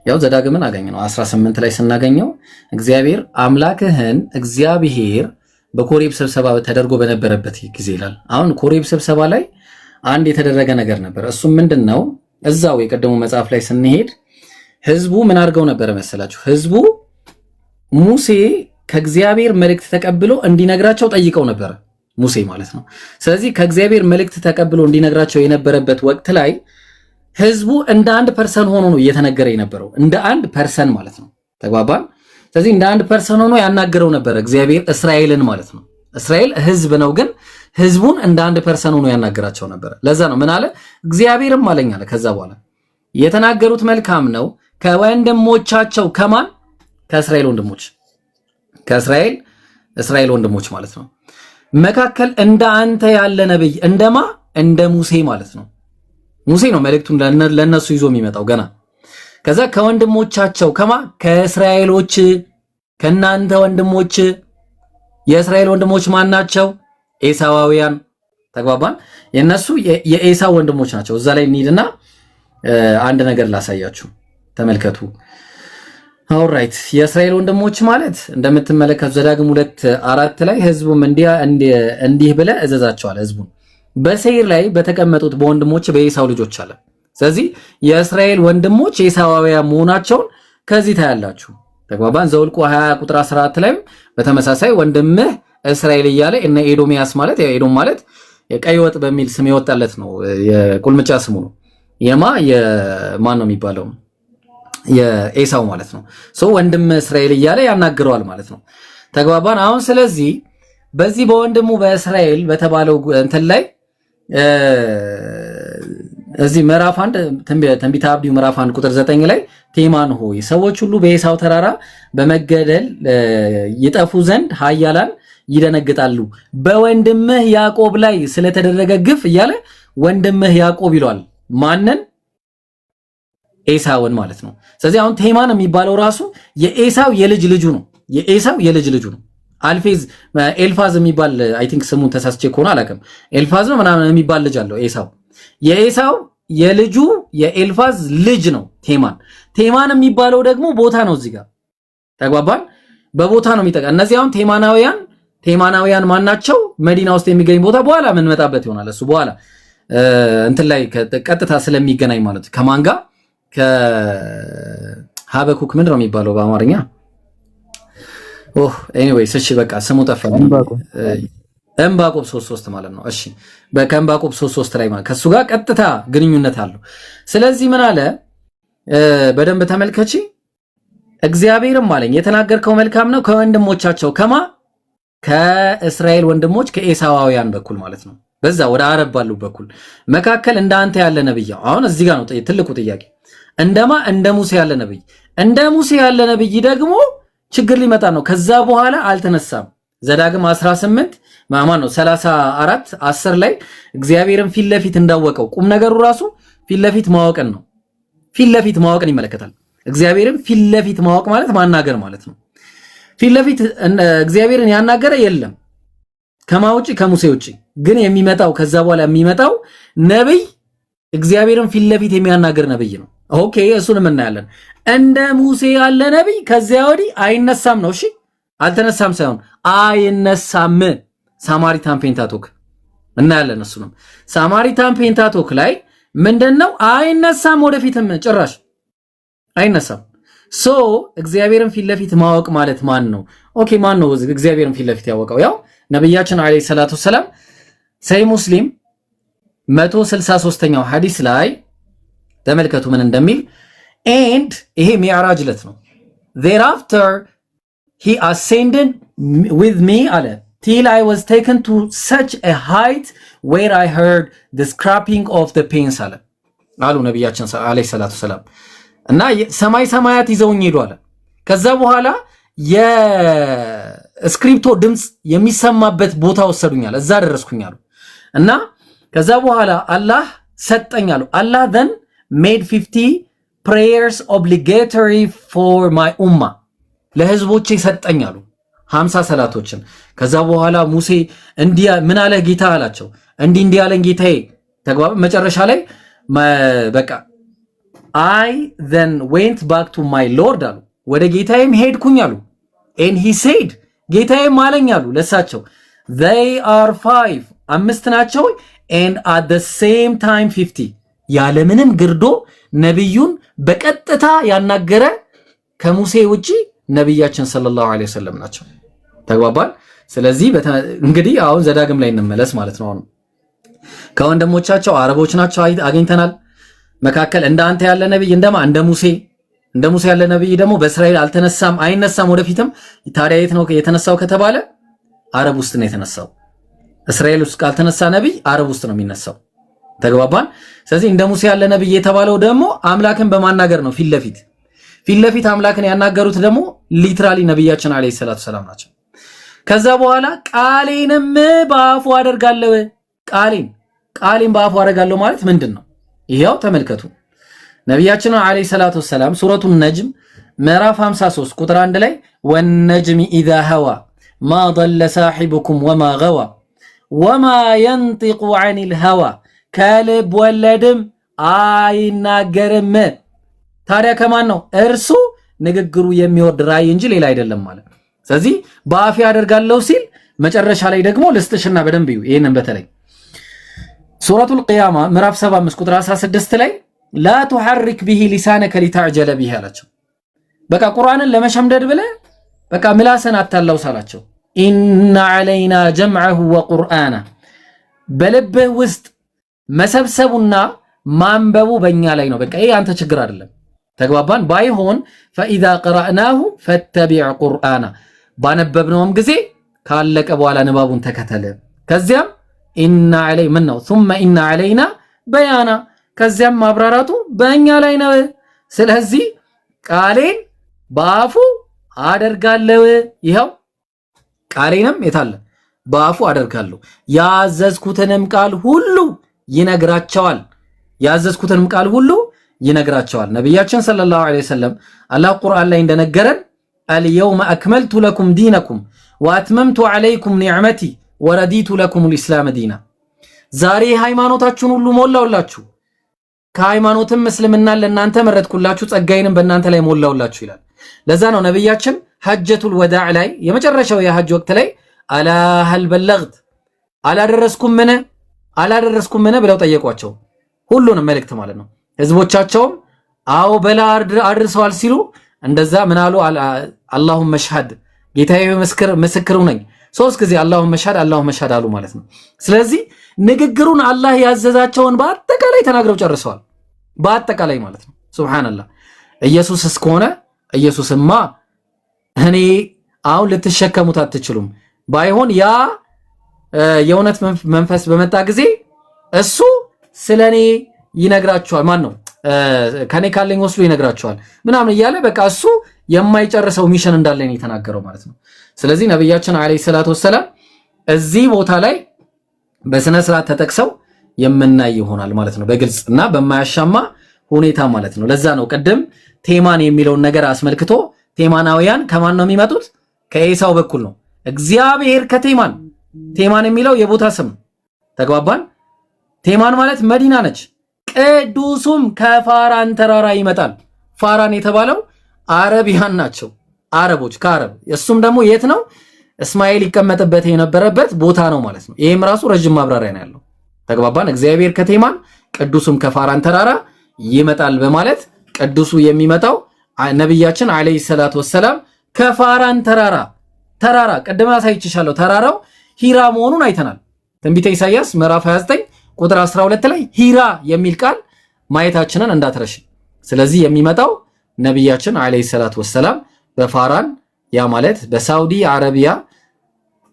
ያው ዘዳግምን አገኘነው 18 ላይ ስናገኘው እግዚአብሔር አምላክህን እግዚአብሔር በኮሬብ ስብሰባ ተደርጎ በነበረበት ጊዜ ይላል። አሁን ኮሬብ ስብሰባ ላይ አንድ የተደረገ ነገር ነበር። እሱም ምንድነው? እዛው የቀደሙ መጽሐፍ ላይ ስንሄድ ህዝቡ ምን አድርገው ነበር መሰላችሁ? ህዝቡ ሙሴ ከእግዚአብሔር መልእክት ተቀብሎ እንዲነግራቸው ጠይቀው ነበር። ሙሴ ማለት ነው። ስለዚህ ከእግዚአብሔር መልእክት ተቀብሎ እንዲነግራቸው የነበረበት ወቅት ላይ ህዝቡ እንደ አንድ ፐርሰን ሆኖ ነው እየተነገረ የነበረው። እንደ አንድ ፐርሰን ማለት ነው። ተግባባን? ስለዚህ እንደ አንድ ፐርሰን ሆኖ ያናገረው ነበር እግዚአብሔር እስራኤልን ማለት ነው። እስራኤል ህዝብ ነው፣ ግን ህዝቡን እንደ አንድ ፐርሰን ሆኖ ያናገራቸው ነበር። ለዛ ነው ምን አለ? እግዚአብሔርም አለኝ አለ። ከዛ በኋላ የተናገሩት መልካም ነው ከወንድሞቻቸው ከማን? ከእስራኤል ወንድሞች፣ ከእስራኤል ወንድሞች ማለት ነው መካከል እንደ አንተ ያለ ነብይ እንደማ እንደ ሙሴ ማለት ነው። ሙሴ ነው መልእክቱን ለነሱ ይዞ የሚመጣው ገና። ከዛ ከወንድሞቻቸው ከማ? ከእስራኤሎች፣ ከናንተ ወንድሞች። የእስራኤል ወንድሞች ማን ናቸው? ኤሳዋውያን። ተግባባን? የነሱ የኤሳው ወንድሞች ናቸው። እዛ ላይ እንሂድና አንድ ነገር ላሳያችሁ፣ ተመልከቱ። ኦልራይት የእስራኤል ወንድሞች ማለት እንደምትመለከቱ ዘዳግም 2:4 ላይ ህዝቡም እንዲህ ብለህ እዘዛቸዋል ህዝቡን በሴይር ላይ በተቀመጡት በወንድሞች በኤሳው ልጆች አለ። ስለዚህ የእስራኤል ወንድሞች ኤሳዋውያን መሆናቸውን ከዚህ ታያላችሁ። ተግባባን? ዘኍልቍ 20:14 ላይም በተመሳሳይ ወንድምህ እስራኤል እያለ እነ ኤዶሚያስ ማለት ያው ኤዶም ማለት የቀይ ወጥ በሚል ስም የወጣለት ነው። የቁልምጫ ስሙ ነው። የማን ነው የሚባለው? የኤሳው ማለት ነው። ወንድም እስራኤል እያለ ያናግረዋል ማለት ነው። ተግባባን? አሁን ስለዚህ በዚህ በወንድሙ በእስራኤል በተባለው እንትን ላይ እዚህ ምዕራፍ 1 ትንቢተ አብድዩ ምዕራፍ 1 ቁጥር 9 ላይ ቴማን ሆይ ሰዎች ሁሉ በኤሳው ተራራ በመገደል ይጠፉ ዘንድ ኃያላን ይደነግጣሉ፣ በወንድምህ ያዕቆብ ላይ ስለተደረገ ግፍ እያለ ወንድምህ ያዕቆብ ይሏል። ማንን? ኤሳውን ማለት ነው። ስለዚህ አሁን ቴማን የሚባለው ራሱ የኤሳው የልጅ ልጁ ነው። የኤሳው የልጅ ልጁ ነው። ኤልፋዝ የሚባል አይ ቲንክ ስሙን ተሳስቼ ከሆነ አላውቅም። ኤልፋዝ ነው ምናምን የሚባል ልጅ አለው ኤሳው። የኤሳው የልጁ የኤልፋዝ ልጅ ነው ቴማን። ቴማን የሚባለው ደግሞ ቦታ ነው እዚህ ጋር ተግባባን። በቦታ ነው የሚጠቃ። እነዚህ አሁን ቴማናውያን ማናቸው? መዲና ውስጥ የሚገኝ ቦታ በኋላ ምን መጣበት ይሆናል። እሱ በኋላ እንትን ላይ ቀጥታ ስለሚገናኝ ማለት ከማን ጋር? ከሀበኩክ ምንድን ነው የሚባለው በአማርኛ? ኤኒዌይስ እሺ በቃ ስሙ ጠፋኝ። ዕንባቆም 3:3 ማለት ነው። እሺ ከዕንባቆም 3:3 ላይ ማለት ከሱ ጋር ቀጥታ ግንኙነት አለው። ስለዚህ ምን አለ? በደንብ ተመልከቺ። እግዚአብሔርም አለኝ የተናገርከው መልካም ነው ከወንድሞቻቸው ከማ? ከእስራኤል ወንድሞች ከኤሳዋውያን በኩል ማለት ነው። በዛ ወደ አረብ ባሉ በኩል መካከል እንዳንተ ያለ ነብይ አሁን እዚህ ጋር ነው ትልቁ ጥያቄ እንደማ እንደ ሙሴ ያለ ነብይ እንደ ሙሴ ያለ ነብይ ደግሞ ችግር ሊመጣ ነው ከዛ በኋላ አልተነሳም ዘዳግም 18 ማማን ነው 34 10 ላይ እግዚአብሔርን ፊት ለፊት እንዳወቀው ቁም ነገሩ ራሱ ፊት ለፊት ማወቅን ነው ፊት ለፊት ማወቅን ይመለከታል እግዚአብሔርን ፊት ለፊት ማወቅ ማለት ማናገር ማለት ነው ፊት ለፊት እግዚአብሔርን ያናገረ የለም ከማውጪ ከሙሴ ውጪ ግን የሚመጣው ከዛ በኋላ የሚመጣው ነብይ እግዚአብሔርን ፊት ለፊት የሚያናገር ነብይ ነው ኦኬ እሱንም እናያለን እንደ ሙሴ ያለ ነብይ ከዚያ ወዲህ አይነሳም ነው እሺ አልተነሳም ሳይሆን አይነሳም ሳማሪታን ፔንታቶክ እናያለን እሱንም ሳማሪታን ፔንታቶክ ላይ ምንድነው አይነሳም ወደፊትም ጭራሽ አይነሳም ሶ እግዚአብሔርን ፊት ለፊት ማወቅ ማለት ማን ነው ኦኬ ማን ነው እግዚአብሔርን ፊት ለፊት ያወቀው ያው ነብያችን አለይሂ ሰላቱ ሰላም ሰይ ሙስሊም 163ኛው ሐዲስ ላይ ተመልከቱ ምን እንደሚል and ይሄ ሚዕራጅ ለት ነው thereafter he ascended with me አለ till I was taken to such a height where I heard the scraping of the pins አሉ ነብያችን አለይሂ ሰላቱ ሰላም እና ሰማይ ሰማያት ይዘውኝ ሄዱ አለ ከዛ በኋላ የስክሪፕቶ ድምጽ የሚሰማበት ቦታ ወሰዱኛል እዛ ደረስኩኛል እና ከዛ በኋላ አላህ ሰጠኛል አላህ then made 50 prayers obligatory for my ummah ለህዝቦቼ ሰጠኛሉ 50 ሰላቶችን ከዛ በኋላ ሙሴ እንዲያ ምን አለ ጌታ አላቸው እንዲህ ያለን ጌታዬ ተግባባ መጨረሻ ላይ በቃ I then went back to my Lord አሉ ወደ ጌታዬም ሄድኩኝ አሉ and he said ጌታዬም አለኝ አሉ ለሳቸው they are 5 አምስት ናቸው and at the same time 50 ያለምንም ግርዶ ነብዩን በቀጥታ ያናገረ ከሙሴ ውጪ ነብያችን ሰለላሁ ዐለይሂ ወሰለም ናቸው ተግባባል ስለዚህ እንግዲህ አሁን ዘዳግም ላይ እንመለስ ማለት ነው አሁን ከወንድሞቻቸው አረቦች ናቸው አገኝተናል መካከል እንዳንተ ያለ ነብይ እንደማ እንደ ሙሴ ያለ ነብይ ደግሞ በእስራኤል አልተነሳም አይነሳም ወደፊትም ታዲያ የት ነው የተነሳው ከተባለ አረብ ውስጥ ነው የተነሳው እስራኤል ውስጥ ካልተነሳ ነብይ አረብ ውስጥ ነው የሚነሳው ተግባባን ስለዚህ እንደ ሙሴ ያለ ነብይ የተባለው ደግሞ አምላክን በማናገር ነው ፊት ለፊት አምላክን ያናገሩት ደግሞ ሊትራሊ ነብያችን አለይሂ ሰላቱ ሰላም ናቸው ከዛ በኋላ ቃሌንም በአፉ አደርጋለሁ ቃሌን በአፉ አደርጋለሁ ማለት ምንድነው ይሄው ተመልከቱ ነብያችን አለይሂ ሰላቱ ሰላም ሱረቱ ነጅም ምዕራፍ 53 ቁጥር 1 ላይ ወነጅሚ ኢዛ ሀዋ ማ ضل صاحبكم وما غوى وما ينطق عن الهوى ከልብ ወለድም አይናገርም ታዲያ ከማን ነው እርሱ ንግግሩ የሚወርድ ራእይ እንጂ ሌላ አይደለም ማለት ስለዚህ በአፍ ያደርጋለሁ ሲል መጨረሻ ላይ ደግሞ ልስጥሽና በደንብ እዩ ይሄንን በተለይ ሱረቱል ቂያማ ምዕራፍ 75 ቁጥር 16 ላይ لا تحرك به لسانك لتعجل به አላቸው በቃ ቁርአንን ለመሸምደድ ብለ በቃ ምላስን አታላው ሳላቸው ኢነ علينا جمعه وقرآنه በልብህ ውስጥ መሰብሰቡና ማንበቡ በእኛ ላይ ነው በቃ ይሄ አንተ ችግር አይደለም ተግባባን ባይሆን فاذا قرأناه فاتبع قرآنه ባነበብነውም ጊዜ ካለቀ በኋላ ንባቡን ተከተለ ከዚያም ኢነ علي ምን ነው ثم ان علينا بيانا ከዚያም ማብራራቱ በእኛ ላይ ነው ስለዚህ ቃሌን በአፉ አደርጋለሁ ይሄው ቃሌንም የታለ በአፉ አደርጋለሁ ያዘዝኩትንም ቃል ሁሉ ይነግራቸዋል ነብያችን ሰለላሁ ዐለይሂ ወሰለም አላህ ቁርአን ላይ እንደነገረን اليوم اكملت لكم دينكم واتممت عليكم نعمتي ورديت لكم الاسلام دينا ዛሬ ሃይማኖታችሁን ሁሉ ሞላውላችሁ ከሃይማኖትም እስልምና ለእናንተ መረጥኩላችሁ ጸጋዬንም በእናንተ ላይ ሞላውላችሁ ይላል ለዛ ነው ነብያችን ሐጀቱል ወዳዕ ላይ የመጨረሻው የሐጅ ወቅት ላይ አላ هل بلغت አላደረስኩም ምን ብለው ጠየቋቸው ሁሉንም መልእክት ማለት ነው ህዝቦቻቸውም አው በላ አድርሰዋል ሲሉ እንደዛ ምን አሉ اللهم اشهد ጌታዬ ምስክሩ ነኝ ሶስት ጊዜ اللهم اشهد አሉ ማለት ነው ስለዚህ ንግግሩን አላህ ያዘዛቸውን በአጠቃላይ ተናግረው ጨርሰዋል በአጠቃላይ ማለት ነው ሱብሃንአላህ ኢየሱስ እስከሆነ ኢየሱስማ እኔ አሁን ልትሸከሙት አትችሉም ባይሆን ያ የእውነት መንፈስ በመጣ ጊዜ እሱ ስለኔ ይነግራችኋል። ማን ነው ከኔ ካለኝ ወስዶ ይነግራችኋል ምናምን እያለ በቃ እሱ የማይጨርሰው ሚሽን እንዳለን የተናገረው ማለት ነው። ስለዚህ ነብያችን አለይሂ ሰላቱ ወሰለም እዚህ ቦታ ላይ በስነ ስርዓት ተጠቅሰው የምናይ ይሆናል ማለት ነው፣ በግልጽ እና በማያሻማ ሁኔታ ማለት ነው። ለዛ ነው ቅድም ቴማን የሚለውን ነገር አስመልክቶ ቴማናውያን ከማን ነው የሚመጡት? ከኤሳው በኩል ነው። እግዚአብሔር ከቴማን ቴማን የሚለው የቦታ ስም ተግባባን። ቴማን ማለት መዲና ነች። ቅዱሱም ከፋራን ተራራ ይመጣል። ፋራን የተባለው አረቢያን ናቸው፣ አረቦች ከአረብ። እሱም ደግሞ የት ነው? እስማኤል ይቀመጥበት የነበረበት ቦታ ነው ማለት ነው። ይሄም ራሱ ረጅም ማብራሪያ ነው ያለው። ተግባባን። እግዚአብሔር ከቴማን ቅዱሱም ከፋራን ተራራ ይመጣል በማለት ቅዱሱ የሚመጣው ነብያችን አለይሂ ሰላቱ ወሰለም ከፋራን ተራራ ቅድም አሳይቼሻለሁ። ተራራው ሂራ መሆኑን አይተናል። ትንቢተ ኢሳይያስ ምዕራፍ 29 ቁጥር 12 ላይ ሂራ የሚል ቃል ማየታችንን እንዳትረሽ። ስለዚህ የሚመጣው ነብያችን አለይሂ ሰላቱ ወሰለም በፋራን ያ ማለት በሳውዲ አረቢያ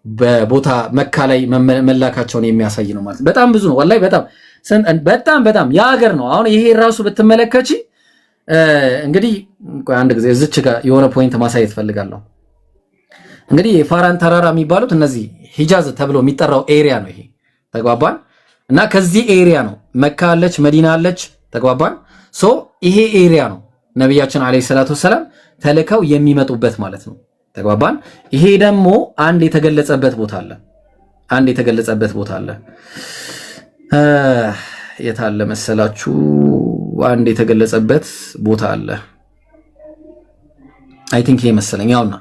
በቦታ መካ ላይ መላካቸውን የሚያሳይ ነው ማለት። በጣም ብዙ ነው ወላሂ፣ በጣም ያ ሀገር ነው። አሁን ይሄ ራሱ ብትመለከቺ እንግዲህ አንድ ጊዜ እዚች ጋር የሆነ ፖይንት ማሳየት ፈልጋለሁ። እንግዲህ የፋራን ተራራ የሚባሉት እነዚህ ሂጃዝ ተብሎ የሚጠራው ኤሪያ ነው ይሄ ተግባባን። እና ከዚህ ኤሪያ ነው መካ አለች፣ መዲና አለች ተግባባን። ሶ ይሄ ኤሪያ ነው ነብያችን አለይሂ ሰላቱ ወሰለም ተልከው የሚመጡበት ማለት ነው ተግባባን። ይሄ ደግሞ አንድ የተገለጸበት ቦታ አለ። የታለ መሰላችሁ? አንድ የተገለጸበት ቦታ አለ። አይ ቲንክ ይሄ መሰለኝ። ያውና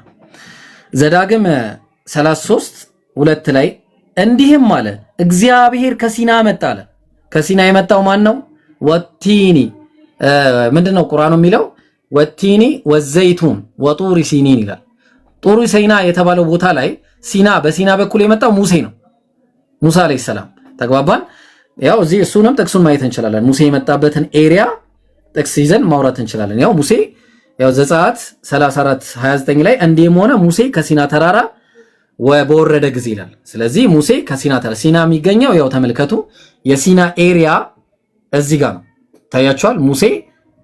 ዘዳግም 33:2 ላይ እንዲህም አለ እግዚአብሔር ከሲና መጣ አለ። ከሲና የመጣው ማን ነው? ወቲኒ ምንድነው ቁርአኑ የሚለው? ወቲኒ ወዘይቱን ወጡሪ ሲኒን ይላል። ጡሪ ሲና የተባለው ቦታ ላይ ሲና በሲና በኩል የመጣው ሙሴ ነው፣ ሙሳ አለይሂ ሰላም ተግባባን። ያው እዚህ እሱንም ጥቅሱን ማየት እንችላለን። ሙሴ የመጣበትን ኤሪያ ጥቅስ ይዘን ማውራት እንችላለን። ያው ሙሴ ያው ዘጸአት 34:29 ላይ እንዲህም ሆነ ሙሴ ከሲና ተራራ በወረደ ጊዜ ይላል። ስለዚህ ሙሴ ከሲና ተራራ ሲና የሚገኘው ያው ተመልከቱ የሲና ኤሪያ እዚህ ጋር ነው ታያችኋል። ሙሴ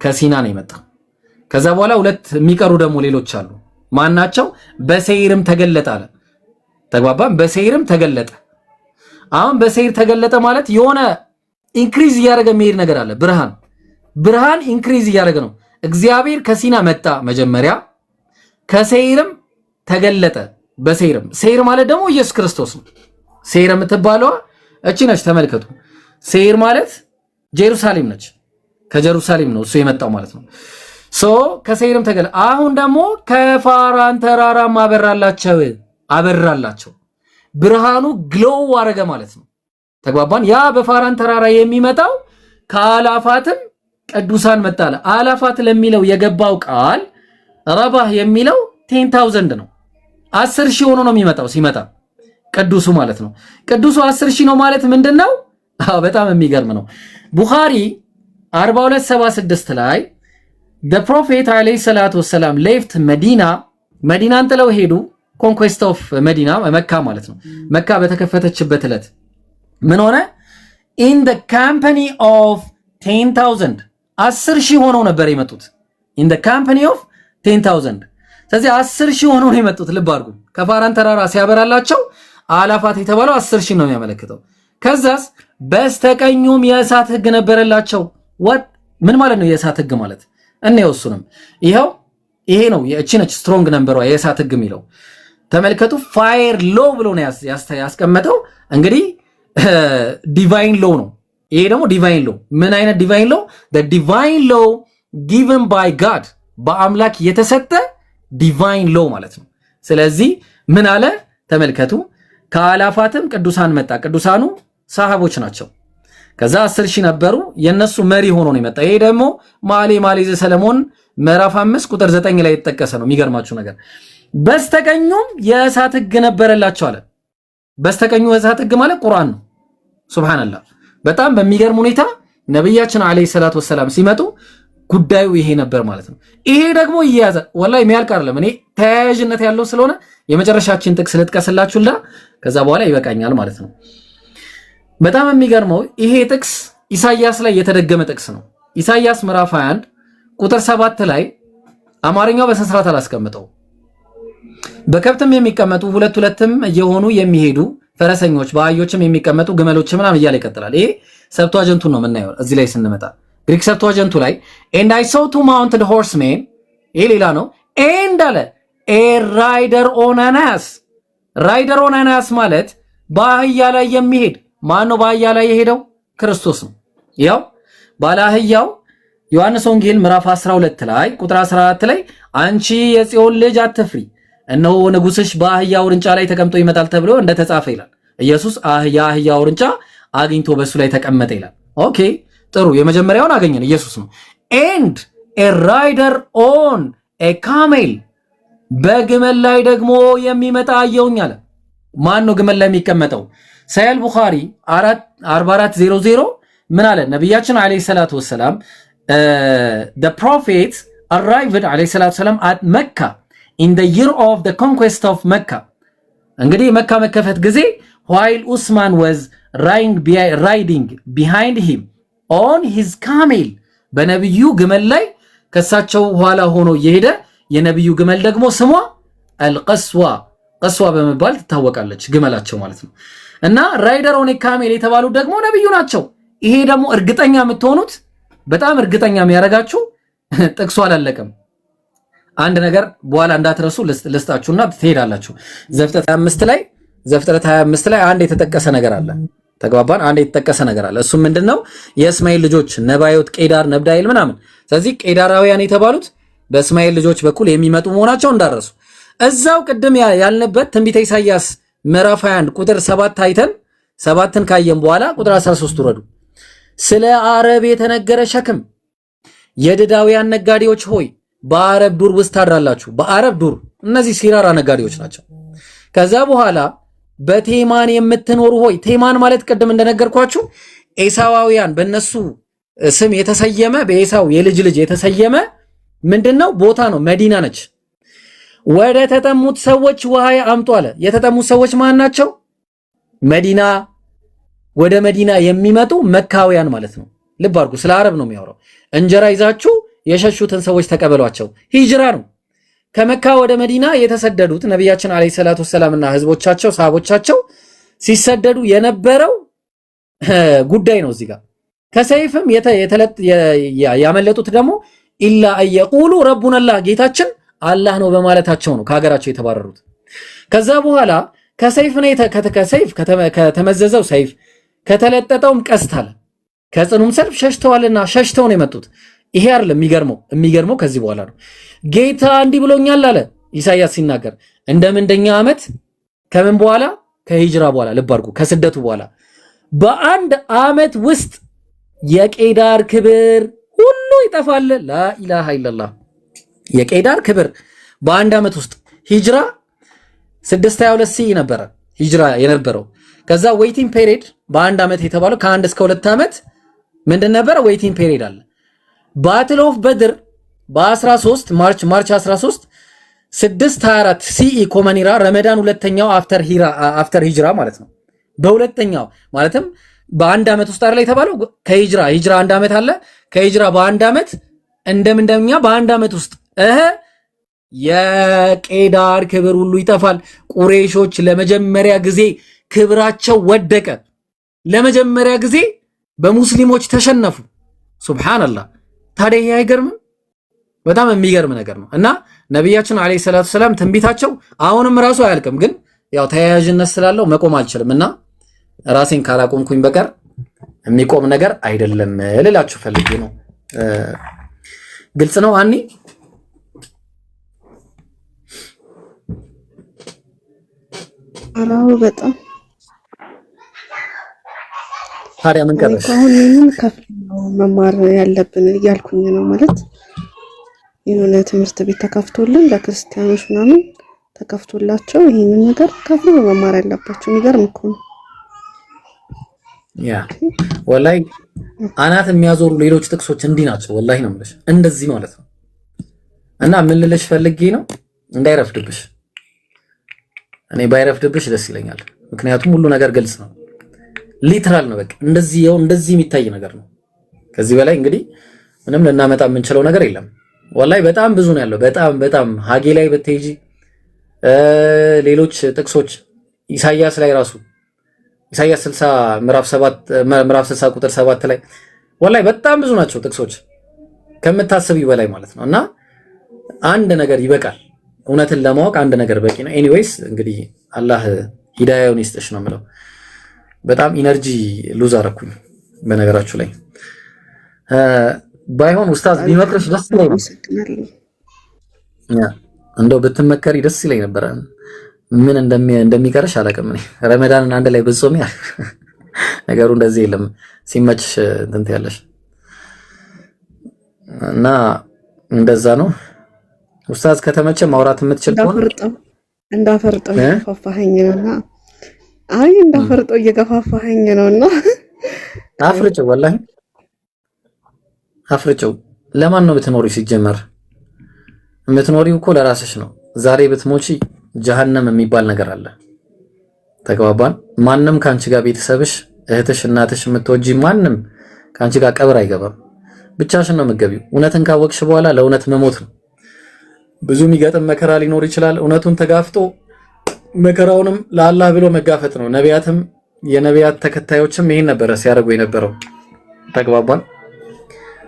ከሲና ነው የመጣው። ከዛ በኋላ ሁለት የሚቀሩ ደግሞ ሌሎች አሉ። ማናቸው? በሰይርም ተገለጠ አለ ተግባባን። በሰይርም ተገለጠ። አሁን በሰይር ተገለጠ ማለት የሆነ ኢንክሪዝ እያደረገ የሚሄድ ነገር አለ። ብርሃን ኢንክሪዝ እያደረገ ነው። እግዚአብሔር ከሲና መጣ መጀመሪያ፣ ከሰይርም ተገለጠ። በሰይርም ሰይር ማለት ደግሞ ኢየሱስ ክርስቶስ ነው። ሰይር የምትባለዋ እቺ ነች። ተመልከቱ ሰይር ማለት ጄሩሳሌም ነች። ከጀሩሳሌም ነው እሱ የመጣው ማለት ነው። ሶ ከሰይርም ተገለጠ። አሁን ደግሞ ከፋራን ተራራም አበራላቸው ብርሃኑ ግሎው አረገ ማለት ነው ተግባባን። ያ በፋራን ተራራ የሚመጣው ከአላፋትም ቅዱሳን መጣለ። አላፋት ለሚለው የገባው ቃል ረባህ የሚለው 10000 ነው። 10000 ሆኖ ነው የሚመጣው ሲመጣ ቅዱሱ ማለት ነው። ቅዱሱ 10000 ነው ማለት ምንድነው? በጣም የሚገርም ነው። ቡኻሪ 42:76 ላይ the prophet alayhi salatu wassalam left መዲናን ጥለው ሄዱ። ኮንኩዌስት ኦፍ መዲና መካ ማለት ነው። መካ በተከፈተችበት ዕለት ምን ሆነ? in the company of 10000 10000 ሆነው ነበር የመጡት። in the company of 10000 ስለዚህ 10000 ሆነው ነው የመጡት። ልብ አድርጉ። ከፋራን ተራራ ሲያበራላቸው አላፋት የተባለው 10000 ነው የሚያመለክተው። ከዛስ በስተቀኙም የእሳት ህግ ነበረላቸው። ምን ማለት ነው የእሳት ህግ ማለት? እነሱንም ይሄ ነው የእቺ ነች ስትሮንግ ነምበሯ የእሳት ህግ የሚለው ተመልከቱ። ፋየር ሎ ብሎ ነው ያስቀመጠው። እንግዲህ ዲቫይን ሎ ነው ይሄ ደግሞ ዲቫይን ሎ። ምን አይነት ዲቫይን ሎ? the divine law given by God በአምላክ የተሰጠ ዲቫይን ሎ ማለት ነው። ስለዚህ ምን አለ ተመልከቱ። ከአላፋትም ቅዱሳን መጣ። ቅዱሳኑ ሰሃቦች ናቸው። ከዛ 10000 ነበሩ። የነሱ መሪ ሆኖ ነው የመጣ። ይሄ ደግሞ መኃልየ ሰለሞን ምዕራፍ 5 ቁጥር 9 ላይ የተጠቀሰ ነው። የሚገርማችሁ ነገር በስተቀኙም የእሳት ህግ ነበረላቸው አለ። በስተቀኙ የእሳት ህግ ማለት ቁርአን ነው። ሱብሃንአላህ። በጣም በሚገርም ሁኔታ ነብያችን አለይሂ ሰላቱ ወሰለም ሲመጡ ጉዳዩ ይሄ ነበር ማለት ነው። ይሄ ደግሞ ይያዘ ወላሂ የሚያልቅ አይደለም። እኔ ተያያዥነት ያለው ስለሆነ የመጨረሻችን ጥቅስ ልጥቀስላችሁና ከዛ በኋላ ይበቃኛል ማለት ነው። በጣም የሚገርመው ይሄ ጥቅስ ኢሳይያስ ላይ የተደገመ ጥቅስ ነው። ኢሳይያስ ምዕራፍ 21 ቁጥር 7 ላይ አማርኛው በስንስራት አላስቀምጠው። በከብትም የሚቀመጡ ሁለትም እየሆኑ የሚሄዱ ፈረሰኞች፣ በአህዮችም የሚቀመጡ ግመሎች ምናምን እያለ ይቀጥላል። ይሄ ሰብቷጀንቱን ነው የምናየው። እዚህ ላይ ስንመጣ ግሪክ ሰብቷጀንቱ ላይ and I saw two mounted horsemen ይሄ ሌላ ነው። and አለ a rider on an ass rider on an ass ማለት በአህያ ላይ የሚሄድ ማን ነው? በአህያ ላይ የሄደው ክርስቶስ ነው። ያው ባለ አህያው ዮሐንስ ወንጌል ምዕራፍ 12 ላይ ቁጥር 14 ላይ አንቺ የጽዮን ልጅ አትፍሪ፣ እነሆ ንጉስሽ በአህያ ውርንጫ ላይ ተቀምጦ ይመጣል ተብሎ እንደተጻፈ ይላል። ኢየሱስ የአህያ ውርንጫ አግኝቶ በሱ ላይ ተቀመጠ ይላል። ኦኬ ጥሩ፣ የመጀመሪያውን አገኘን፣ ኢየሱስ ነው። and a rider on a camel በግመል ላይ ደግሞ የሚመጣ አየሁኝ አለ። ማን ነው ግመል ላይ የሚቀመጠው? ሳሂህ ቡኻሪ 4400 ምን አለ? ነብያችን አለይሂ ሰላቱ ወሰለም the prophet arrived alayhi salatu wasalam at Mecca in the year of the conquest of Mecca እንግዲህ መካ መከፈት ጊዜ while Usman was riding behind him on his camel በነብዩ ግመል ላይ ከሳቸው ኋላ ሆኖ የሄደ የነብዩ ግመል ደግሞ ስሟ አልቀስዋ ቀስዋ በመባል ትታወቃለች፣ ግመላቸው ማለት ነው። እና ራይደር ኦን ካሜል የተባሉ ደግሞ ነብዩ ናቸው። ይሄ ደግሞ እርግጠኛ የምትሆኑት በጣም እርግጠኛ የሚያረጋችሁ ጥቅሱ አላለቀም። አንድ ነገር በኋላ እንዳትረሱ ልስጣችሁና ትሄዳላችሁ። ዘፍጥረት 25 ላይ አንድ የተጠቀሰ ነገር አለ። ተግባባን? አንድ የተጠቀሰ ነገር አለ። እሱ ምንድነው? የእስማኤል ልጆች ነባዮት፣ ቄዳር፣ ነብዳይል ምናምን። ስለዚህ ቄዳራውያን የተባሉት በእስማኤል ልጆች በኩል የሚመጡ መሆናቸው እንዳረሱ እዛው ቅድም ያልንበት ትንቢተ ኢሳይያስ ምዕራፍ 21 ቁጥር 7 አይተን 7ን ካየን በኋላ ቁጥር 13 ወረዱ። ስለ አረብ የተነገረ ሸክም የድዳውያን ነጋዴዎች ሆይ በአረብ ዱር ውስጥ ታድራላችሁ። በአረብ ዱር እነዚህ ሲራራ ነጋዴዎች ናቸው። ከዛ በኋላ በቴማን የምትኖሩ ሆይ፣ ቴማን ማለት ቅድም እንደነገርኳችሁ ኤሳዋውያን በእነሱ ስም የተሰየመ በኤሳው የልጅ ልጅ የተሰየመ ምንድነው ቦታ ነው፣ መዲና ነች። ወደ ተጠሙት ሰዎች ውሃ አምጡ አለ። የተጠሙት ሰዎች ማን ናቸው? መዲና ወደ መዲና የሚመጡ መካውያን ማለት ነው። ልብ አድርጉ፣ ስለ አረብ ነው የሚያወራው። እንጀራ ይዛችሁ የሸሹትን ሰዎች ተቀበሏቸው። ሂጅራ ነው። ከመካ ወደ መዲና የተሰደዱት ነቢያችን አለይሂ ሰላቱ ወሰላምና ህዝቦቻቸው ሰሃቦቻቸው ሲሰደዱ የነበረው ጉዳይ ነው። እዚህ ጋር ከሰይፍም ያመለጡት ደግሞ ኢላ አየቁሉ ረቡናላህ ጌታችን አላህ ነው በማለታቸው ነው ከሀገራቸው የተባረሩት። ከዛ በኋላ ከሰይፍ ነው ከተመዘዘው ሰይፍ ከተለጠጠውም ቀስት አለ ከጽኑም ሰልፍ ሸሽተዋልና ሸሽተው ነው የመጡት። ይሄ አይደለም የሚገርመው ከዚህ በኋላ ነው። ጌታ እንዲህ ብሎኛል አለ ኢሳይያስ ሲናገር እንደምንደኛ ዓመት ከምን በኋላ ከሂጅራ በኋላ ልብ አድርጉ፣ ከስደቱ በኋላ በአንድ ዓመት ውስጥ የቄዳር ክብር ሁሉ ይጠፋል። ላኢላሃ ኢላላህ የቄዳር ክብር በአንድ ዓመት ውስጥ ሂጅራ 622 ሲ ነበረ ሂጅራ የነበረው። ከዛ ዌይቲንግ ፔሪድ በአንድ ዓመት የተባለው ከ1 እስከ 2 ዓመት ምንድን ነበረ? ዌይቲንግ ፔሪድ አለ። ባትል ኦፍ በድር በ13 ማርች 13 624 ሲኢ ኮመን ኢራ ረመዳን ሁለተኛው አፍተር ሂጅራ ማለት ነው። በሁለተኛው ማለትም በአንድ ዓመት ውስጥ አይደል የተባለው ከሂጅራ አንድ ዓመት አለ። ከሂጅራ በአንድ ዓመት እንደምንደኛ በአንድ ዓመት ውስጥ የቄዳር ክብር ሁሉ ይጠፋል። ቁረይሾች ለመጀመሪያ ጊዜ ክብራቸው ወደቀ። ለመጀመሪያ ጊዜ በሙስሊሞች ተሸነፉ። ሱብሃንአላህ። ታዲያ ይሄ አይገርምም? በጣም የሚገርም ነገር ነው። እና ነብያችን አለይሂ ሰላቱ ሰላም ትንቢታቸው አሁንም ራሱ አያልቅም፣ ግን ያው ተያያዥነት ስላለው መቆም አልችልም እና ራሴን ካላቆምኩኝ በቀር የሚቆም ነገር አይደለም ልላችሁ ፈልጌ ነው። ግልጽ ነው አኒ? አራው በጣም ታዲያ ምን ቀረሽ? አሁን ምን ከፍል ነው መማር ያለብን እያልኩኝ ነው። ማለት የሆነ ትምህርት ቤት ተከፍቶልን ለክርስቲያኖች ምናምን ተከፍቶላቸው ይሄንን ነገር ከፍሎ መማር ያለባቸው። የሚገርም እኮ ነው። ያ ወላሂ አናት የሚያዞሩ ሌሎች ጥቅሶች እንዲህ ናቸው። ወላሂ ነው የምልሽ እንደዚህ ማለት ነው። እና ምን ልልሽ ፈልጌ ነው እንዳይረፍድብሽ። እኔ ባይረፍድብሽ ደስ ይለኛል። ምክንያቱም ሁሉ ነገር ግልጽ ነው፣ ሊትራል ነው። በቃ እንደዚህ እንደዚህ የሚታይ ነገር ነው። ከዚህ በላይ እንግዲህ ምንም ልናመጣ የምንችለው ነገር የለም። ወላሂ በጣም ብዙ ነው ያለው። በጣም ሀጌ ላይ ብትሄጂ ሌሎች ጥቅሶች ኢሳይያስ ላይ ራሱ ኢሳይያስ 60 ምዕራፍ 60 ቁጥር 7 ላይ ወላሂ በጣም ብዙ ናቸው ጥቅሶች ከምታስቢው በላይ ማለት ነው። እና አንድ ነገር ይበቃል። እውነትን ለማወቅ አንድ ነገር በቂ ነው። ኤኒዌይስ እንግዲህ አላህ ሂዳያውን ይስጥሽ ነው የምለው። በጣም ኢነርጂ ሉዝ አደረኩኝ በነገራችሁ ላይ። ባይሆን ኡስታዝ ቢመክርሽ ደስ ይለኝ ነበር። እንደው ብትመከሪ ደስ ይለኝ ነበር። ምን እንደሚቀርሽ አላውቅም። እኔ ረመዳንን አንድ ላይ ብጾም ነገሩ እንደዚህ የለም። ሲመችሽ እንትን ያለሽ እና እንደዛ ነው። ኡስታዝ ከተመቸ ማውራት የምትችል ከሆነ እንዳፈርጠው እየገፋፋኸኝ ነውና፣ አይ እንዳፈርጠው እየገፋፋኸኝ ነውና አፍርጭው፣ ወላሂ አፍርጭው። ለማን ነው ብትኖሪ? ሲጀመር የምትኖሪው እኮ ለራስሽ ነው። ዛሬ ብትሞቺ ጀሃነም የሚባል ነገር አለ። ተግባባን? ማንም ካንቺ ጋር ቤተሰብሽ፣ እህትሽ፣ እናትሽ የምትወጂ ማንም ካንቺ ጋር ቀብር አይገባም። ብቻሽን ነው የምትገቢው። እውነትን ካወቅሽ በኋላ ለእውነት መሞት ነው። ብዙ የሚገጥም መከራ ሊኖር ይችላል። እውነቱን ተጋፍጦ መከራውንም ለአላህ ብሎ መጋፈጥ ነው። ነቢያትም የነቢያት ተከታዮችም ይሄን ነበረ ሲያደርጉ የነበረው። ተግባባን?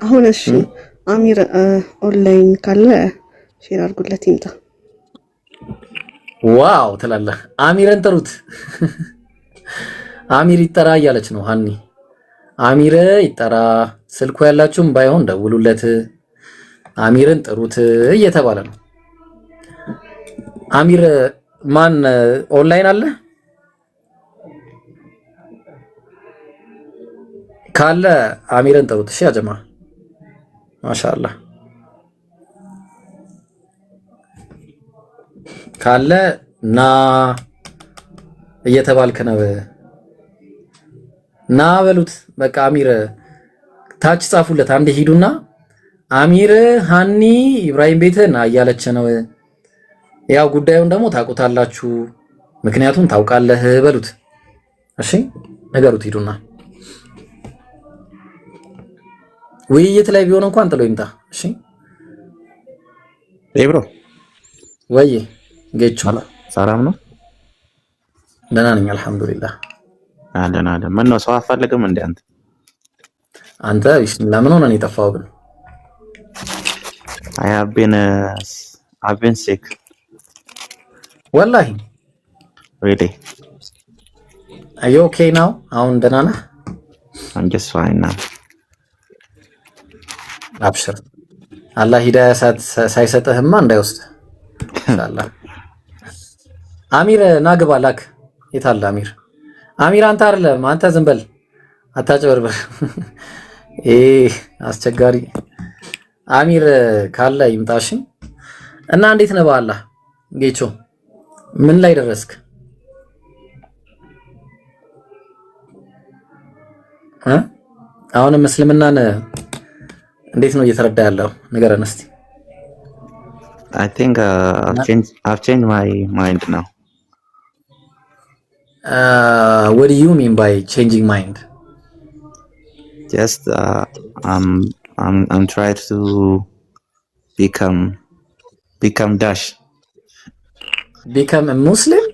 አሁን እሺ፣ አሚር ኦንላይን ካለ ሼር አድርጉለት ይምጣ። ዋው ትላለህ። አሚርን ጥሩት። አሚር ይጠራ እያለች ነው ሀኒ። አሚር ይጠራ፣ ስልኩ ያላችሁም ባይሆን ደውሉለት፣ አሚርን ጥሩት እየተባለ ነው። አሚር ማን ኦንላይን አለ ካለ አሚርን ጥሩት። እሺ አጀማ ማሻአላህ ካለ ና እየተባልክ ነው። ና በሉት በቃ። አሚር ታች ጻፉለት። አንድ ሂዱና አሚር ሀኒ ኢብራሂም ቤት ና እያለች ነው። ያው ጉዳዩን ደግሞ ታውቁታላችሁ፣ ምክንያቱም ታውቃለህ በሉት። እሺ ነገሩት። ሂዱና ውይይት ላይ ቢሆን እንኳን ጥሎ ይምጣ። እሺ ብሮ ወይ ጌቹ ሰላም ነው? ደህና ነኝ አልሐምዱሊላህ። አለን። ምን ነው ሰው አፈልግም እንዴ አንተ? ቢስሚላህ ምን ሆነ ነው የጠፋው ግን? I have been sick. Wallahi? Really? Are you okay now? አሁን ደህና ነህ? I'm just fine now. አብሽር። አላህ ሂዳያ ሳይሰጥህማ እንዳይወስድ ኢንሻአላህ። አሚር ናግባ ላክ። የት አለ አሚር? አሚር አንተ አይደለም፣ አንተ ዝም በል አታጭበርበር። አስቸጋሪ አሚር ካለ ይምጣሽ። እና እንዴት ነው በአላህ ጌቾ ምን ላይ ደረስክ? አሁንም እስልምናን እንዴት ነው እየተረዳ ያለው? ንገረን እስቲ። I think I've changed my mind now. What do you mean by changing mind? Just I'm trying to become Dash. Become a Muslim?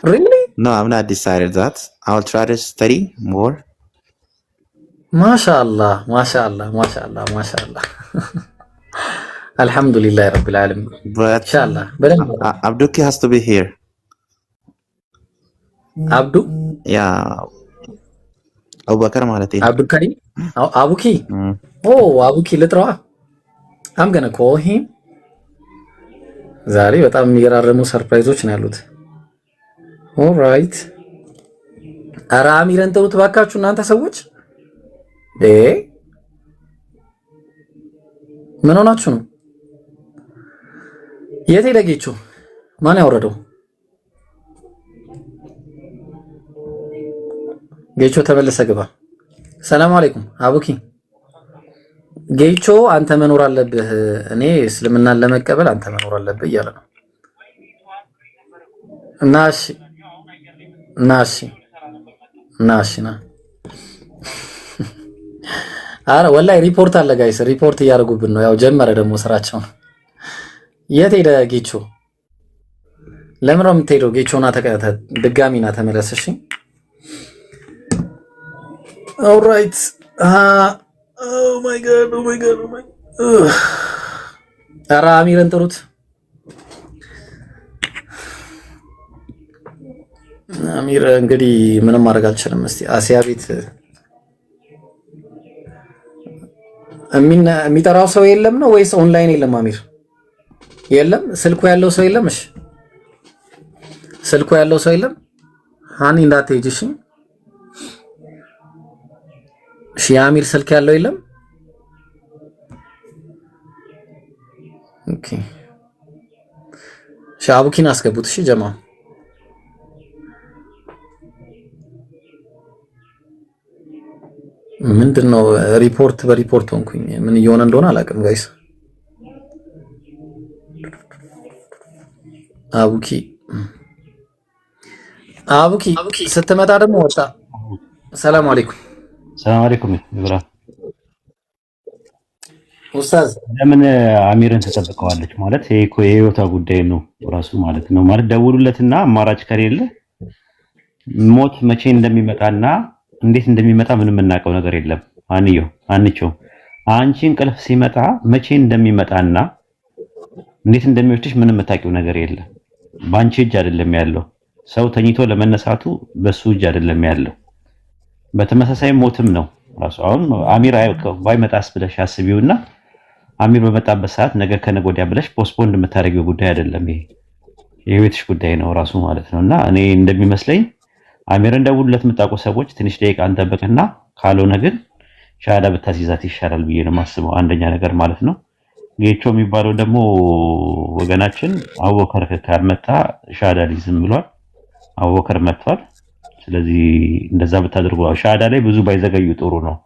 Really? No, I'm not decided that. I'll try to study more. MashaAllah, MashaAllah, MashaAllah, MashaAllah. Alhamdulillah Rabbil Alamin. But Inshallah. Abduki has to be here. Abdu? Yeah. Abubakar ማለት ነው። Abdul Karim? Abuki? Oh, Abuki ልጥራዋ። I'm gonna call him. ዛሬ በጣም የሚገራረሙ ሰርፕራይዞች ነው ያሉት። ኦልራይት። ኧረ አሚረን ተውት ባካችሁ እናንተ ሰዎች። ምን ሆናችሁ ነው? የት ሄደ ጌቹ? ማን ያወረደው? ጌቾ ተመለሰ ግባ። ሰላም አለይኩም አቡኪ። ጌቾ አንተ መኖር አለብህ፣ እኔ እስልምናን ለመቀበል አንተ መኖር አለብህ እያለ ነው። ናሺ አረ ወላሂ ሪፖርት አለ ጋይስ፣ ሪፖርት እያደረጉብን ነው። ያው ጀመረ ደግሞ ስራቸው። የት ሄደ ጌቾ? ለምን ነው የምትሄደው? ጌቾና ድጋሚ ና ተመለስ። እሺ ኦልራይት። ኦ ማይ ጋድ ኧረ አሚርን ጥሩት። አሚር እንግዲህ ምንም ማድረግ አልችልም። እስቲ አሲያ ቤት የሚጠራው ሰው የለም ነው ወይስ ኦንላይን የለም? አሚር የለም። ስልኩ ያለው ሰው የለም? እሺ ስልኩ ያለው ሰው የለም? ሃኒ እንዳትሄጂ እሺ። እሺ የአሚር ስልክ ያለው የለም? ኦኬ እሺ አቡኪን አስገቡት። እሺ ጀማ ምንድነው? ሪፖርት በሪፖርት ሆንኩኝ። ምን እየሆነ እንደሆነ አላውቅም ጋይስ። አቡኪ ስትመጣ ደግሞ ወጣ። ሰላም አለይኩም። ሰላም አለይኩም ኢብራሂም። ኡስታዝ ለምን አሚርን ተጠብቀዋለች? ማለት ይሄ እኮ የህይወቷ ጉዳይ ነው ራሱ ማለት ነው። ማለት ደውሉለትና አማራጭ ከሌለ ሞት መቼ እንደሚመጣና እንዴት እንደሚመጣ ምንም የምናውቀው ነገር የለም። አንቺው አንቺ እንቅልፍ ሲመጣ መቼ እንደሚመጣና እንዴት እንደሚወስድሽ ምንም የምታውቂው ነገር የለም። ባንቺ እጅ አይደለም ያለው። ሰው ተኝቶ ለመነሳቱ በሱ እጅ አይደለም ያለው። በተመሳሳይ ሞትም ነው ራሱ። አሁን አሚር ባይመጣስ ብለሽ አስቢውና አሚር በመጣበት ሰዓት ነገ ከነገ ወዲያ ብለሽ ፖስትፖንድ የምታደርጊው ጉዳይ አይደለም። ይሄ የቤትሽ ጉዳይ ነው ራሱ ማለት ነውና እኔ እንደሚመስለኝ አሚርን ደውሉለት የምታውቁ ሰዎች ትንሽ ደቂቃ እንጠብቅና ካልሆነ ግን ሻሃዳ ብታስይዛት ይሻላል ብዬ ነው የማስበው። አንደኛ ነገር ማለት ነው። ጌቾ የሚባለው ደግሞ ወገናችን አቡበከር ካልመጣ ሻሃዳ ሊዝም ብሏል። አቡበከር መጥቷል። ስለዚህ እንደዛ ብታደርጉ ሻሃዳ ላይ ብዙ ባይዘገዩ ጥሩ ነው።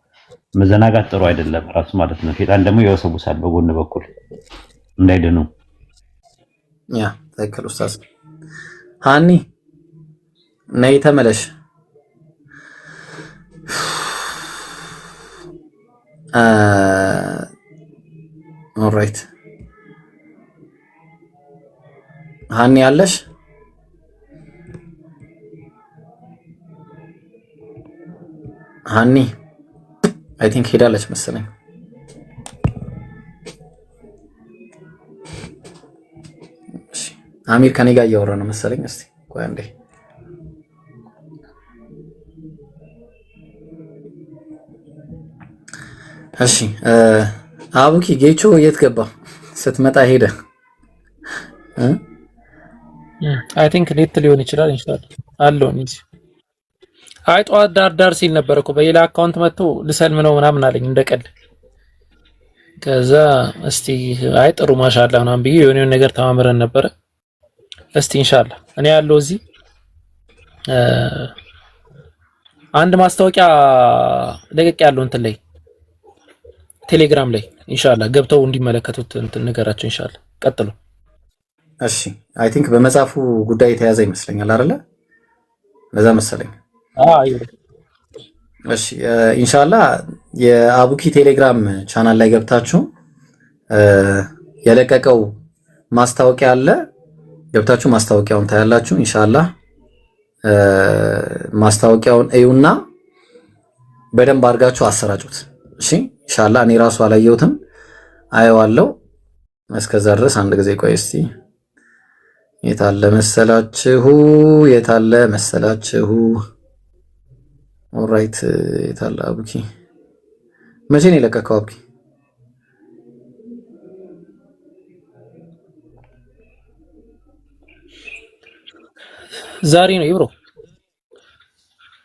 መዘናጋት ጥሩ አይደለም ራሱ ማለት ነው። ሸይጣን ደግሞ ይወሰውሳል በጎን በኩል እንዳይደኑ። ያ ትክክል ኡስታዝ። ሃኒ ነይ ተመለሽ። ኦልራይት ሃኒ አለሽ? ሃኒ አይ ቲንክ ሄዳለች መሰለኝ። አሚር ከኔ ጋር እያወራ ነው መሰለኝ። እስቲ ቆይ አንዴ። እሺ አቡኪ ጌቾ የት ገባ? ስትመጣ ሄደ። አይ ቲንክ ኔት ሊሆን ይችላል። ኢንሻአላህ አለው እንጂ አይ ጠዋት ዳር ሲል ነበር እኮ በሌላ አካውንት መጥቶ ልሰልም ነው ምናምን አለኝ እንደቀል። ከዛ እስቲ አይ ጥሩ ማሻአላህ ምናምን ብዬ የሆነ ነገር ተማምረን ነበረ። እስቲ ኢንሻአላህ እኔ ያለው እዚህ አንድ ማስታወቂያ ለቀቅ ያለው እንትን ላይ ቴሌግራም ላይ ኢንሻአላህ ገብተው እንዲመለከቱት እንትን ነገራቸው ኢንሻአላህ። ቀጥሉ። እሺ አይ ቲንክ በመጻፉ ጉዳይ የተያዘ ይመስለኛል አይደለ? ለዛ መሰለኝ። እሺ ኢንሻአላህ የአቡኪ ቴሌግራም ቻናል ላይ ገብታችሁ የለቀቀው ማስታወቂያ አለ። ገብታችሁ ማስታወቂያውን ታያላችሁ ኢንሻአላህ። ማስታወቂያውን እዩና በደንብ አድርጋችሁ አሰራጩት። እሺ ኢንሻአላህ እኔ ራሱ አላየሁትም፣ አየዋለሁ። እስከዛ ድረስ አንድ ጊዜ ቆይ እስቲ የታለ መሰላችሁ? ኦልራይት የታለ አቡኪ? መቼ ነው የለቀቀው አቡኪ? ዛሬ ነው ይብሮ።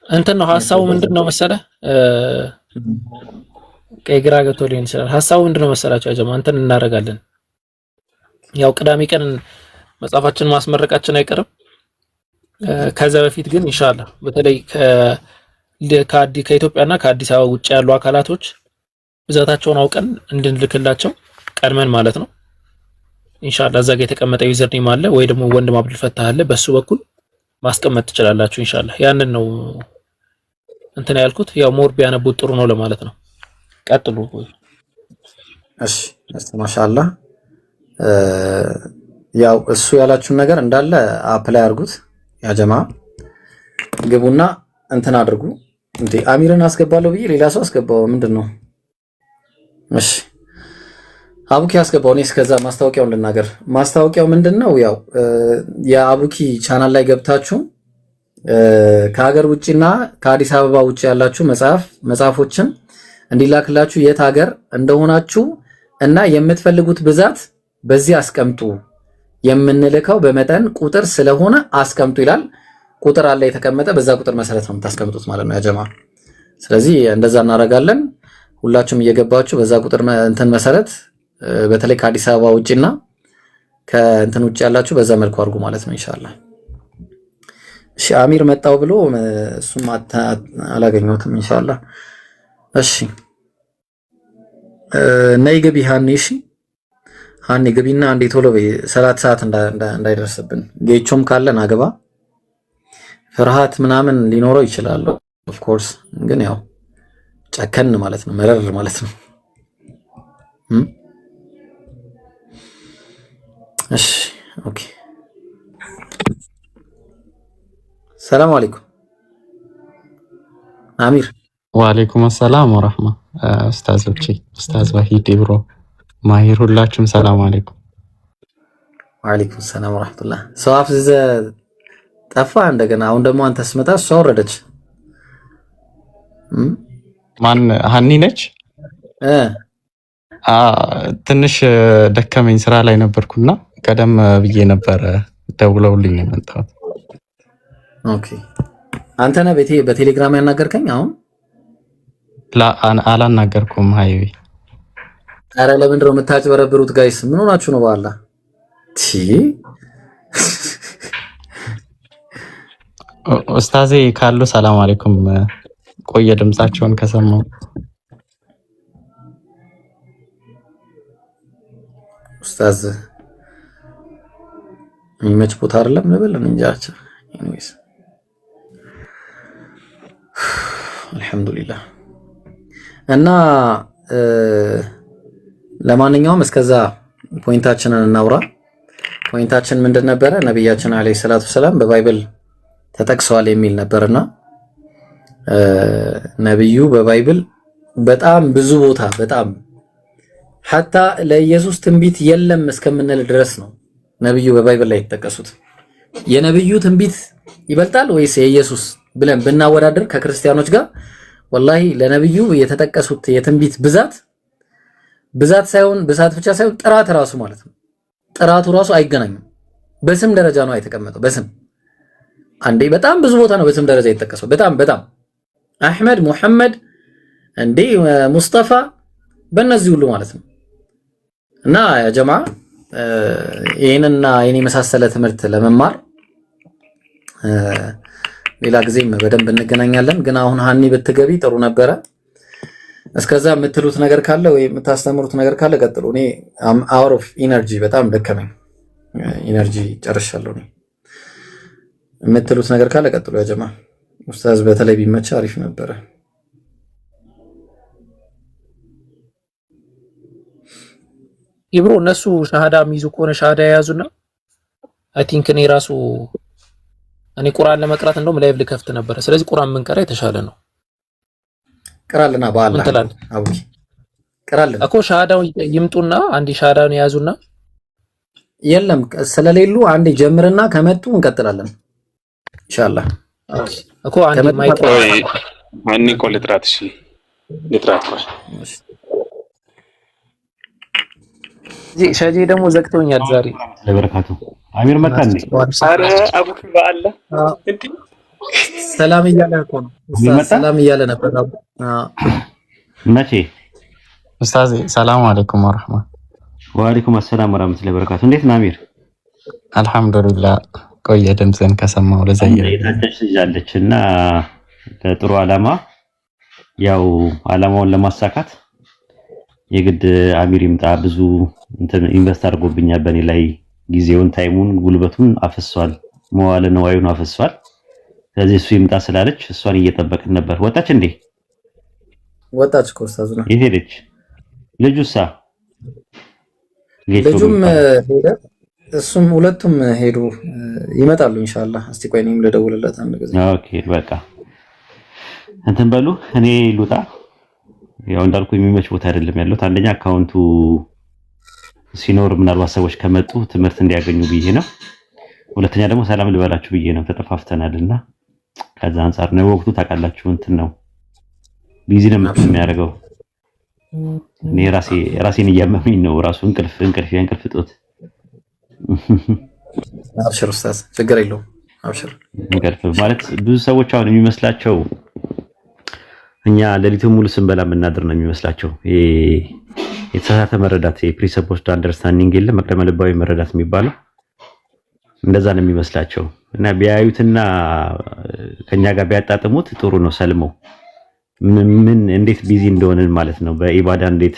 እንትን ነው ሐሳቡ ምንድነው መሰለ? ከግራ ገብቶ ሊሆን ይችላል። ሐሳቡ ምንድነው መሰላችሁ? አጀማ እንትን እናደርጋለን። ያው ቅዳሜ ቀን መጽሐፋችን ማስመረቃችን አይቀርም። ከዛ በፊት ግን ኢንሻአላህ በተለይ ከኢትዮጵያና ከአዲስ አበባ ውጭ ያሉ አካላቶች ብዛታቸውን አውቀን እንድንልክላቸው ቀድመን ማለት ነው። ኢንሻአላህ እዛ ጋር የተቀመጠ ዩዘር ኔም አለ ወይ ደግሞ ወንድም አብዱል ፈታህ አለ፣ በሱ በኩል ማስቀመጥ ትችላላችሁ ኢንሻአላህ። ያንን ነው እንትን ያልኩት። ያው ሞር ቢያነቡት ጥሩ ነው ለማለት ነው። ቀጥሉ። እሺ ማሻአላህ። ያው እሱ ያላችሁን ነገር እንዳለ አፕላይ አድርጉት። ያ ጀማ ግቡና እንትን አድርጉ። እንዴ አሚርን አስገባለሁ ብዬ ሌላ ሰው አስገባው ምንድነው? እሺ አቡኪ አስገባው። እኔ እስከዛ ማስታወቂያውን ልናገር። ማስታወቂያው ምንድነው? ያው የአቡኪ ቻናል ላይ ገብታችሁ ከሀገር ውጪና ከአዲስ አበባ ውጪ ያላችሁ መጽሐፎችን እንዲላክላችሁ የት ሀገር እንደሆናችሁ እና የምትፈልጉት ብዛት በዚህ አስቀምጡ። የምንልከው በመጠን ቁጥር ስለሆነ አስቀምጡ ይላል። ቁጥር አለ የተቀመጠ፣ በዛ ቁጥር መሰረት ነው የምታስቀምጡት ማለት ነው ያ ጀማ። ስለዚህ እንደዛ እናደርጋለን። ሁላችሁም እየገባችሁ በዛ ቁጥር እንትን መሰረት በተለይ ከአዲስ አበባ ውጪና ከእንትን ውጪ ያላችሁ በዛ መልኩ አድርጉ ማለት ነው ኢንሻአላህ። እሺ አሚር መጣው ብሎ እሱም አላገኘሁትም ኢንሻአላህ። እሺ ነይ ግቢ ሃኒ። እሺ ሃኒ ግቢና አንዴ ቶሎ በይ፣ ሰላት ሰዓት እንዳይደርስብን። ጌቾም ካለን አገባ ፍርሃት ምናምን ሊኖረው ይችላል ኦፍ ኮርስ፣ ግን ያው ጨከን ማለት ነው መረር ማለት ነው። እሺ ኦኬ። ሰላም አለይኩም አሚር። ወአለይኩም ሰላም ወራህማ። ኡስታዞቼ ኡስታዝ ዋሂድ ብሮ ማሂር ሁላችሁም ሰላም አለይኩም። ወአለይኩም ሰላም ወራህመቱላህ። ሰው አፍዘ ጠፋ እንደገና። አሁን ደግሞ አንተ ስመጣ እሷ ወረደች። ማን ሃኒ ነች? ትንሽ ደከመኝ፣ ስራ ላይ ነበርኩና ቀደም ብዬ ነበር ደውለውልኝ የመጣሁት። ኦኬ አንተ ነህ በቴሌግራም ያናገርከኝ? አሁን አላናገርኩም። ሃይዌ ኧረ ለምንድን ነው የምታጭበረብሩት ጋይስ? ምን ሆናችሁ ነው? በኋላ ኡስታዜ ካሉ ሰላም አለይኩም። ቆየ ድምጻቸውን ከሰማው። ኡስታዝ የሚመች ቦታ አይደለም ልበል እንጃች። ኤኒዌይስ አልሐምዱሊላህ። እና ለማንኛውም እስከዛ ፖይንታችንን እናውራ። ፖይንታችን ምንድን ነበረ? ነብያችን አለይሂ ሰላቱ ሰላም በባይብል ተጠቅሰዋል የሚል ነበርና ነብዩ በባይብል በጣም ብዙ ቦታ በጣም ሐታ ለኢየሱስ ትንቢት የለም እስከምንል ድረስ ነው ነብዩ በባይብል ላይ የተጠቀሱት። የነብዩ ትንቢት ይበልጣል ወይስ የኢየሱስ ብለን ብናወዳደር ከክርስቲያኖች ጋር ወላሂ ለነብዩ የተጠቀሱት የትንቢት ብዛት ሳይሆን ብዛት ብቻ ሳይሆን ጥራት ራሱ ማለት ነው። ጥራቱ ራሱ አይገናኝም። በስም ደረጃ ነው የተቀመጠው። በስም አንዴ በጣም ብዙ ቦታ ነው በስም ደረጃ የተጠቀሰው። በጣም አህመድ፣ ሙሐመድ፣ እንዴ ሙስጠፋ፣ በእነዚህ ሁሉ ማለት ነው። እና ያ ጀማ ይሄንና የኔ መሳሰለ ትምህርት ለመማር ሌላ ጊዜም በደንብ እንገናኛለን። ግን አሁን ሃኒ ብትገቢ ጥሩ ነበረ። እስከዛ የምትሉት ነገር ካለ ወይ የምታስተምሩት ነገር ካለ ቀጥሉ። እኔ አወር ኦፍ ኢነርጂ በጣም ደከመኝ፣ ኢነርጂ ጨርሻለሁ። እኔ የምትሉት ነገር ካለ ቀጥሉ ያ ጀማ። ኡስታዝ በተለይ ቢመቻ አሪፍ ነበረ። ይብሮ እነሱ ሻሃዳ የሚይዙ ከሆነ ሻሃዳ የያዙና አይ ቲንክ እኔ ቁርአን ለመቅራት እንደውም ላይቭ ልከፍት ነበረ። ስለዚህ ቁርአን ምንቀራ የተሻለ ነው። ቅራልና በአላህ አቡኪ ቅራልና እኮ ሻሃዳው ይምጡና አንዴ ሻሃዳውን የያዙና የለም ስለሌሉ አንዴ ጀምርና ከመጡ እንቀጥላለን ኢንሻአላህ። እኮ አንዴ ማይክ ማን ይቆል ጥራት እሺ ልጥራት ነው። ሸጂ ደግሞ ዘግቶኛል ዛሬ ለበረካቱ አሚር መጣን። አረ አቡኪ በአላ እንዴ ሰላም እያለ እኮ ነው ኡስታዝ፣ ሰላም እያለ ነበር። መቼ ኡስታዝ? ሰላም አለይኩም ወራህማ። ወአለይኩም ሰላም ወራህመቱላሂ ወበረካቱ። እንዴት ነህ አሚር? አልሐምዱሊላህ። ቆየ ድምፅን ከሰማው ለዘየ የታደሽ ልጅ አለችና ለጥሩ ዓላማ ያው ዓላማውን ለማሳካት የግድ አሚር ይምጣ ብዙ እንትን ኢንቨስት አድርጎብኛል በእኔ ላይ ጊዜውን፣ ታይሙን፣ ጉልበቱን አፈሷል፣ መዋለ ንዋዩን አፈሷል። ስለዚህ እሱ ይምጣ ስላለች እሷን እየጠበቅን ነበር። ወጣች እንዴ? ወጣች እኮ ኡስታዝ ነው። የት ሄደች? ልጁሳ? ልጁም ሄደ፣ እሱም ሁለቱም ሄዱ። ይመጣሉ ኢንሻአላህ። እስቲ ቆይ እኔም ልደውልለት አንድ ጊዜ። ኦኬ በቃ እንትን በሉ። እኔ ልውጣ። ያው እንዳልኩ የሚመች ቦታ አይደለም ያለሁት። አንደኛ አካውንቱ ሲኖር ምናልባት ሰዎች ከመጡ ትምህርት እንዲያገኙ ብዬ ነው። ሁለተኛ ደግሞ ሰላም ልበላችሁ ብዬ ነው። ተጠፋፍተናልና ከዛ አንፃር ነው። ወቅቱ ታውቃላችሁ እንትን ነው፣ ቢዚ ነው የሚያደርገው። እኔ ራሴን እያመመኝ ነው ራሱ እንቅልፍ ጦት። አብሽር ኡስታዝ፣ ችግር የለውም አብሽር። እንቅልፍ ማለት ብዙ ሰዎች አሁን የሚመስላቸው እኛ ሌሊቱን ሙሉ ስንበላ የምናድር ነው የሚመስላቸው። የተሳሳተ መረዳት የፕሪሰፖዝድ አንደርስታንዲንግ የለም መቅደመ ልባዊ መረዳት የሚባለው እንደዛ ነው የሚመስላቸው። እና ቢያዩትና ከኛ ጋር ቢያጣጥሙት ጥሩ ነው። ሰልመው ምን እንዴት ቢዚ እንደሆነን ማለት ነው። በኢባዳ እንዴት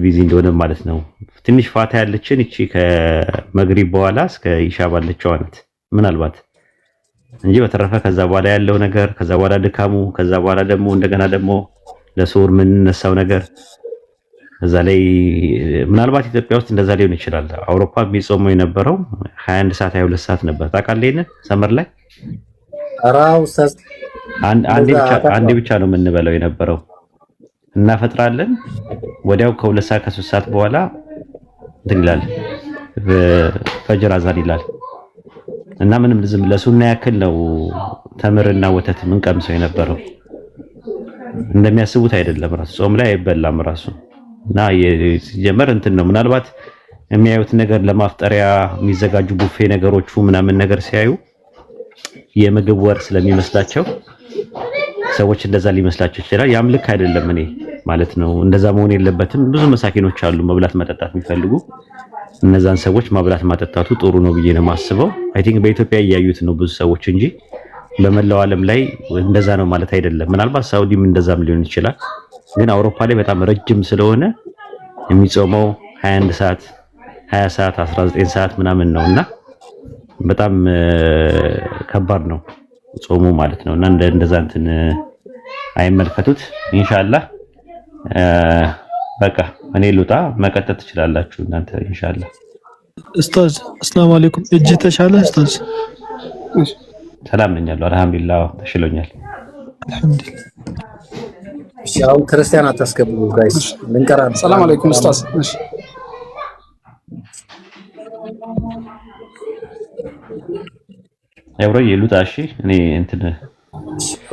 ቢዚ እንደሆነን ማለት ነው። ትንሽ ፋታ ያለችን እቺ ከመግሪብ በኋላ እስከ ኢሻ ባለችው አይነት ምናልባት እንጂ በተረፈ ከዛ በኋላ ያለው ነገር፣ ከዛ በኋላ ድካሙ፣ ከዛ በኋላ ደግሞ እንደገና ደግሞ ለሶር የምንነሳው ነገር እዛ ላይ ምናልባት ኢትዮጵያ ውስጥ እንደዛ ሊሆን ይችላል። አውሮፓ የሚጾመው የነበረው 21 ሰዓት 22 ሰዓት ነበር። ታውቃለህ ይሄን ሰመር ላይ ኡስታዝ አንዴ ብቻ ነው የምንበላው የነበረው። እናፈጥራለን ወዲያው ከ2 ሰዓት ከ3 ሰዓት በኋላ እንትን ይላል ፈጅር አዛን ይላል። እና ምንም ዝም ለሱና ያክል ነው ተምርና ወተት ምን ቀምሰው የነበረው። እንደሚያስቡት አይደለም። ራሱ ጾም ላይ አይበላም ራሱ። እና ሲጀመር እንትን ነው ምናልባት የሚያዩት ነገር ለማፍጠሪያ የሚዘጋጁ ቡፌ ነገሮቹ ምናምን ነገር ሲያዩ የምግብ ወር ስለሚመስላቸው ሰዎች እንደዛ ሊመስላቸው ይችላል። ያም ልክ አይደለም። እኔ ማለት ነው እንደዛ መሆን የለበትም። ብዙ መሳኪኖች አሉ መብላት መጠጣት የሚፈልጉ። እነዛን ሰዎች ማብላት ማጠጣቱ ጥሩ ነው ብዬ ነው የማስበው። አይ ቲንክ በኢትዮጵያ እያዩት ነው ብዙ ሰዎች እንጂ በመላው ዓለም ላይ እንደዛ ነው ማለት አይደለም። ምናልባት ሳውዲም እንደዛም ሊሆን ይችላል። ግን አውሮፓ ላይ በጣም ረጅም ስለሆነ የሚጾመው 21 ሰዓት 20 ሰዓት 19 ሰዓት ምናምን ነውና በጣም ከባድ ነው ጾሙ ማለት ነው። እና እንደዛ እንትን አይመልከቱት። ኢንሻአላህ በቃ እኔ ልውጣ፣ መቀጠል ትችላላችሁ እናንተ ኢንሻአላህ። ኡስታዝ አሰላሙ አለይኩም። እጅ ተሻለ ኡስታዝ? ሰላም ነኝ አለሁ አልሐምዱሊላህ፣ ተሽሎኛል አልሐምዱሊላህ። እሺ አሁን ክርስቲያን አታስገቡ ጋይስ፣ ልንቀራ ነው። ሰላም አለይኩም ኡስታዝ። እሺ ያብሮዬ ልውጣ። እሺ እኔ እንትን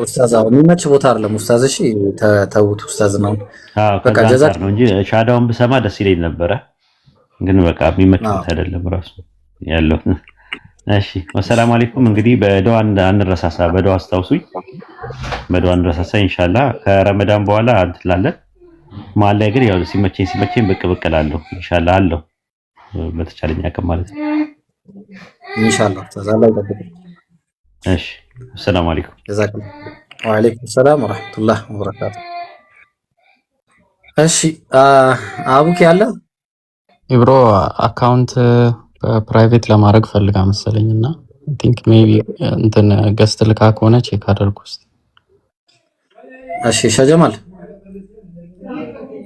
ኡስታዝ አሁን የሚመች ቦታ አይደለም ኡስታዝ። እሺ ተውት ኡስታዝ ነው። በቃ ጀዛክ ነው እንጂ ሻዳውን ብሰማ ደስ ይለኝ ነበረ፣ ግን በቃ የሚመች ቦታ አይደለም ራሱ ያለው። እሺ ወሰላም አለይኩም። እንግዲህ በዱዓ አንረሳሳ፣ በዱዓ አስታውሱኝ፣ በዱዓ አንረሳሳ ኢንሻአላህ። ከረመዳን በኋላ እንትላለን መሀል ላይ ግን ያው ሲመቸኝ ብቅ እላለሁ ኢንሻአላህ አለው በተቻለኝ አቅም ማለት ነው ኢንሻአላህ። ተዛላ ይጠብቅ። እሺ ሰላም አለይኩም። ጀዛኩም ወአለይኩም ሰላም ወራህመቱላህ ወበረካቱ። እሺ አቡኪ አለ ኢብሮ አካውንት ፕራይቬት ለማድረግ ፈልጋ መሰለኝና አይ ቲንክ ሜቢ እንትን ገስት ልካ ከሆነ ቼክ አድርጉ እስቲ። እሺ ሸጀማል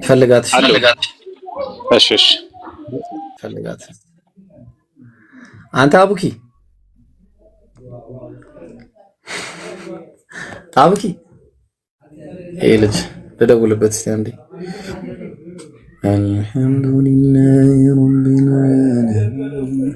ፈልጋት። እሺ ፈልጋት። አንተ አቡኪ ይሄ ልጅ ልደውልበት እስቲ አንዴ። አልሐምዱሊላህ ረቢል ዓለሚን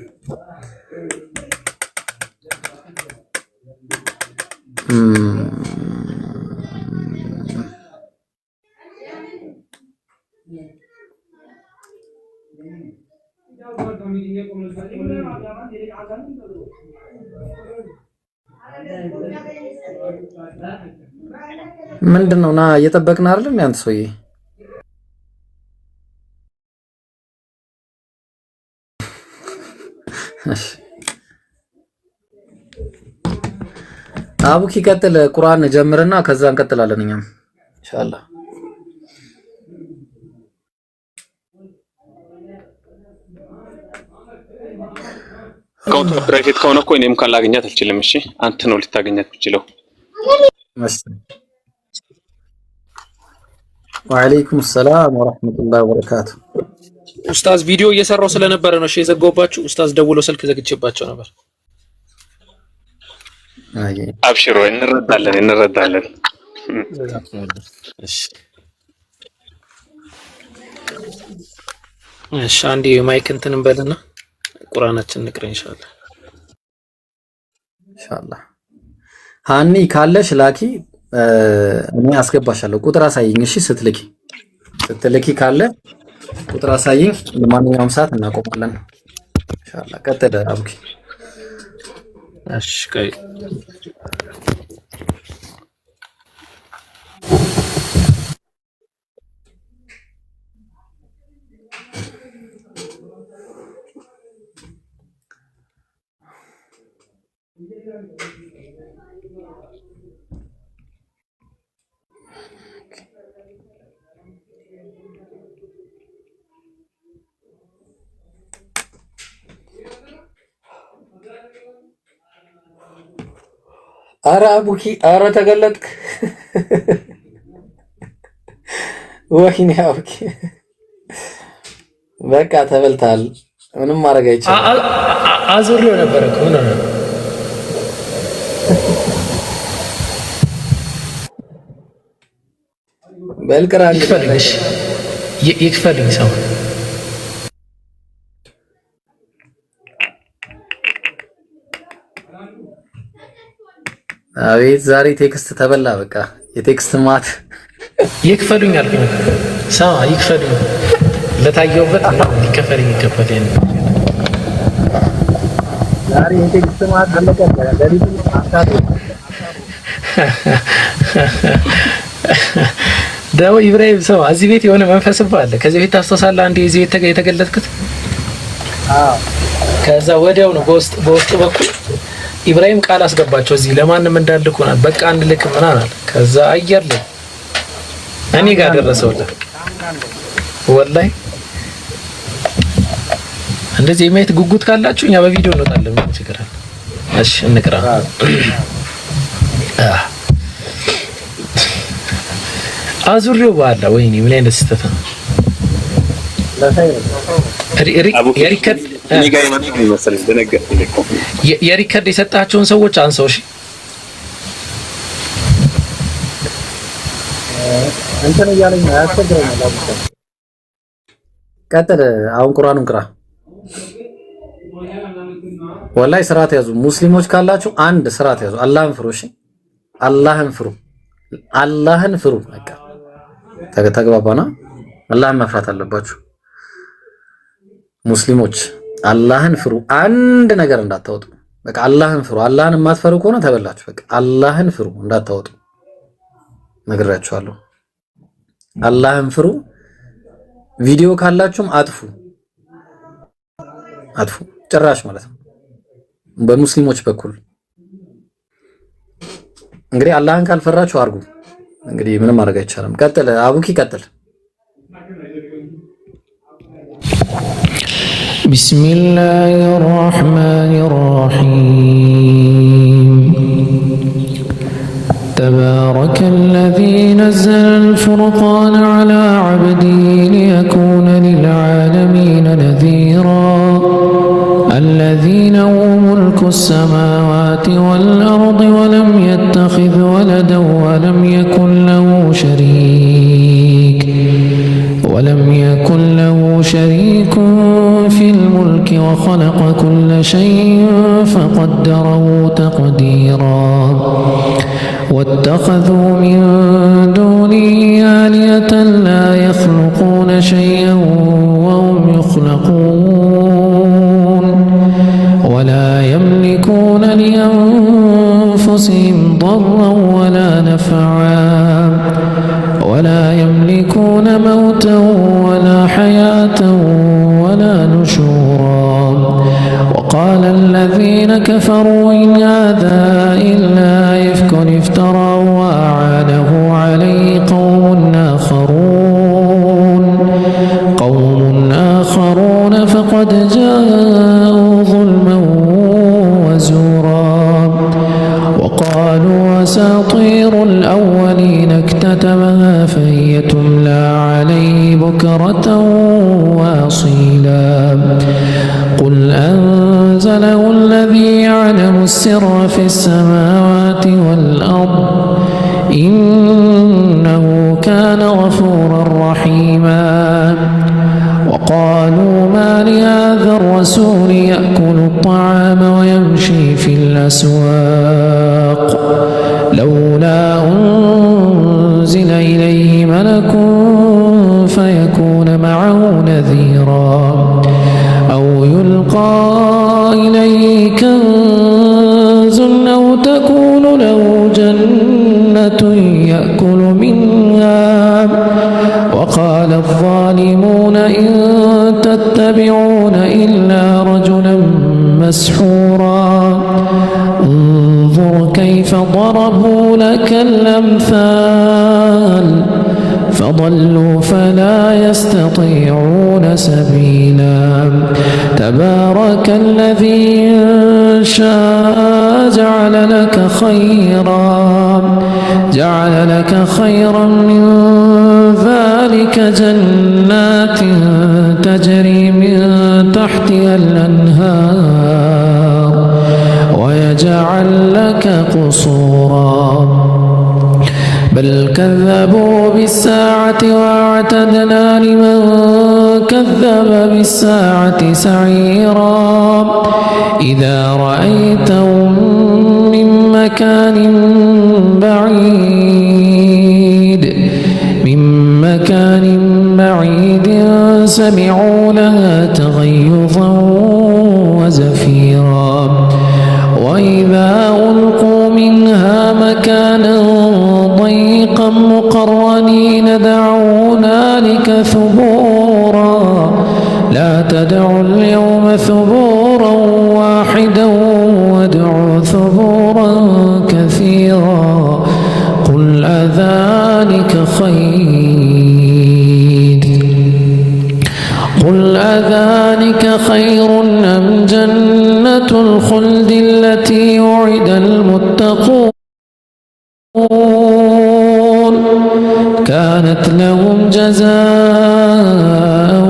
ምንድነው? ና እየጠበቅን አይደለም ያንተ ሰውዬ። አቡኪ ቀጥል። ቁርአን ጀምርና ከዛ እንቀጥላለን እኛም ኢንሻአላህ። አካውንት ፕራይቬት ከሆነ እኮ እኔም ካን ላገኛት አልችልም። እሺ አንተ ነው ልታገኛት የምትችለው። ወአለይኩም ሰላም ወራህመቱላሂ ወበረካቱ። ኡስታዝ ቪዲዮ እየሰራው ስለነበረ ነው እሺ የዘጋውባችሁ። ኡስታዝ ደውሎ ስልክ ዘግቼባቸው ነበር። አብሽሮ እንረዳለን። እሺ አንዴ ማይክ እንትን እንበልና ቁርአናችን ንቅር ኢንሻአላህ። ሃኒ ካለሽ ላኪ፣ እኔ አስገባሻለሁ። ቁጥር አሳይኝ እሺ። ስትልኪ ካለ ቁጥር አሳይኝ። ለማንኛውም ሰዓት እናቆማለን ኢንሻአላህ። ቀጥል አቡኪ። እሺ ቀይ አረ አቡኪ አረ ተገለጥክ። ወይኔ አቡኪ በቃ ተበልታል። ምንም ማድረግ አይቻልም። አዙሪው ነበር እኮ ነው። በልቅራ ይክፈልኝ ሰው አቤት ዛሬ ቴክስት ተበላ። በቃ የቴክስት ማት ይክፈሉኝ አልኩኝ። ሰማ ይክፈሉኝ ለታየውበት ይከፈልኝ ይከፈልኝ። ዛሬ የቴክስት ማት አለቀ። ለሊቱ አካቶ ደው ኢብራሂም ሰማ እዚህ ቤት የሆነ መንፈስ አለ። ከዚህ ቤት ታስተሳላ አንዴ እዚህ ቤት የተገለጥኩት። ከዛ ወዲያው ነው በውስጥ በኩል ኢብራሂም ቃል አስገባቸው እዚህ ለማንም እንዳልኩ ነው። በቃ አንድ ልክ ምናምን አለ። ከዛ አየር ላይ እኔ ጋር ደረሰውልህ። ወላሂ እንደዚህ የማየት ጉጉት ካላችሁ እኛ በቪዲዮ እንወጣለን። ምን ችግር አለ? እሺ እንቅራ። አዙሪው ባላ ወይኔ ምን አይነት ስህተት ነው። የሪከርድ የሰጣቸውን ሰዎች አንሰው። እሺ እንትን እያለኝ ነው ያስቸግረኛል። ቀጥል። አሁን ቁርአኑን ቅራ። ወላሂ ስርዓት ያዙ ሙስሊሞች ካላችሁ አንድ ስርዓት ያዙ። አላህን ፍሩ። እሺ አላህን ፍሩ። በቃ ተግባባና አላህን መፍራት አለባችሁ ሙስሊሞች። አላህን ፍሩ። አንድ ነገር እንዳታወጡ። በቃ አላህን ፍሩ። አላህን የማትፈሩ ከሆነ ተበላችሁ። በቃ አላህን ፍሩ እንዳታወጡ ነግራችኋለሁ። አላህን ፍሩ። ቪዲዮ ካላችሁም አጥፉ ጭራሽ ማለት ነው። በሙስሊሞች በኩል እንግዲህ አላህን ካልፈራችሁ አርጉ። እንግዲህ ምንም ማድረግ አይቻልም። ቀጥል አቡኪ ቀጥል። بسم الله الرحمن الرحيم تبارك الذي نزل الفرقان على عبده ليكون للعالمين نذيرا الذي له ملك السماوات والأرض ولم يتخذ ولدا ولم يكن له شريك في الملك وخلق كل شيء فقدره تقديرا واتخذوا من دونه آلهة لا يخلقون شيئا وهم يخلقون ولا يملكون لأنفسهم ضرا ولا نفعا ولا يملكون موتا ولا حياة ولا نشورا وقال الذين كفروا إن هذا إلا إفك افتراه وأعانه عليه قوم آخرون فقد جاءوا ظلما وزورا وقالوا أساطير الأولين اكتتبها فهي تملى عليه بكرة وأصيلا قل أنزله الذي يعلم السر في السماوات والأرض إنه كان غفورا رحيما وقالوا ما لهذا الرسول يأكل الطعام ويمشي في الأسواق لولا أنزل إليه ملك فيكون معه نذيرا أو يلقى إليه كنز أو تكون له جنة يأكل منها وقال الظالمون إن تتبعون إلا رجلا مسحورا انظر كيف ضربوا لك الأمثال فضلوا فلا يستطيعون سبيلا تبارك الذي إن شاء جعل لك خيرا من ذلك جنات تجري من تحتها الأنهار ويجعل لك قصورا بل كذبوا بالساعة وأعتدنا لمن كذب بالساعة سعيرا إذا رأيتهم من مكان بعيد سمعوا لها تغيظا وزفيرا وإذا ألقوا منها مكانا ضيقا مقرنين دعوا هنالك ثبورا لا تدعوا اليوم ثبورا واحدا وادعوا ثبورا كثيرا قل أذلك خير أم جنة الخلد التي وعد المتقون كانت لهم جزاء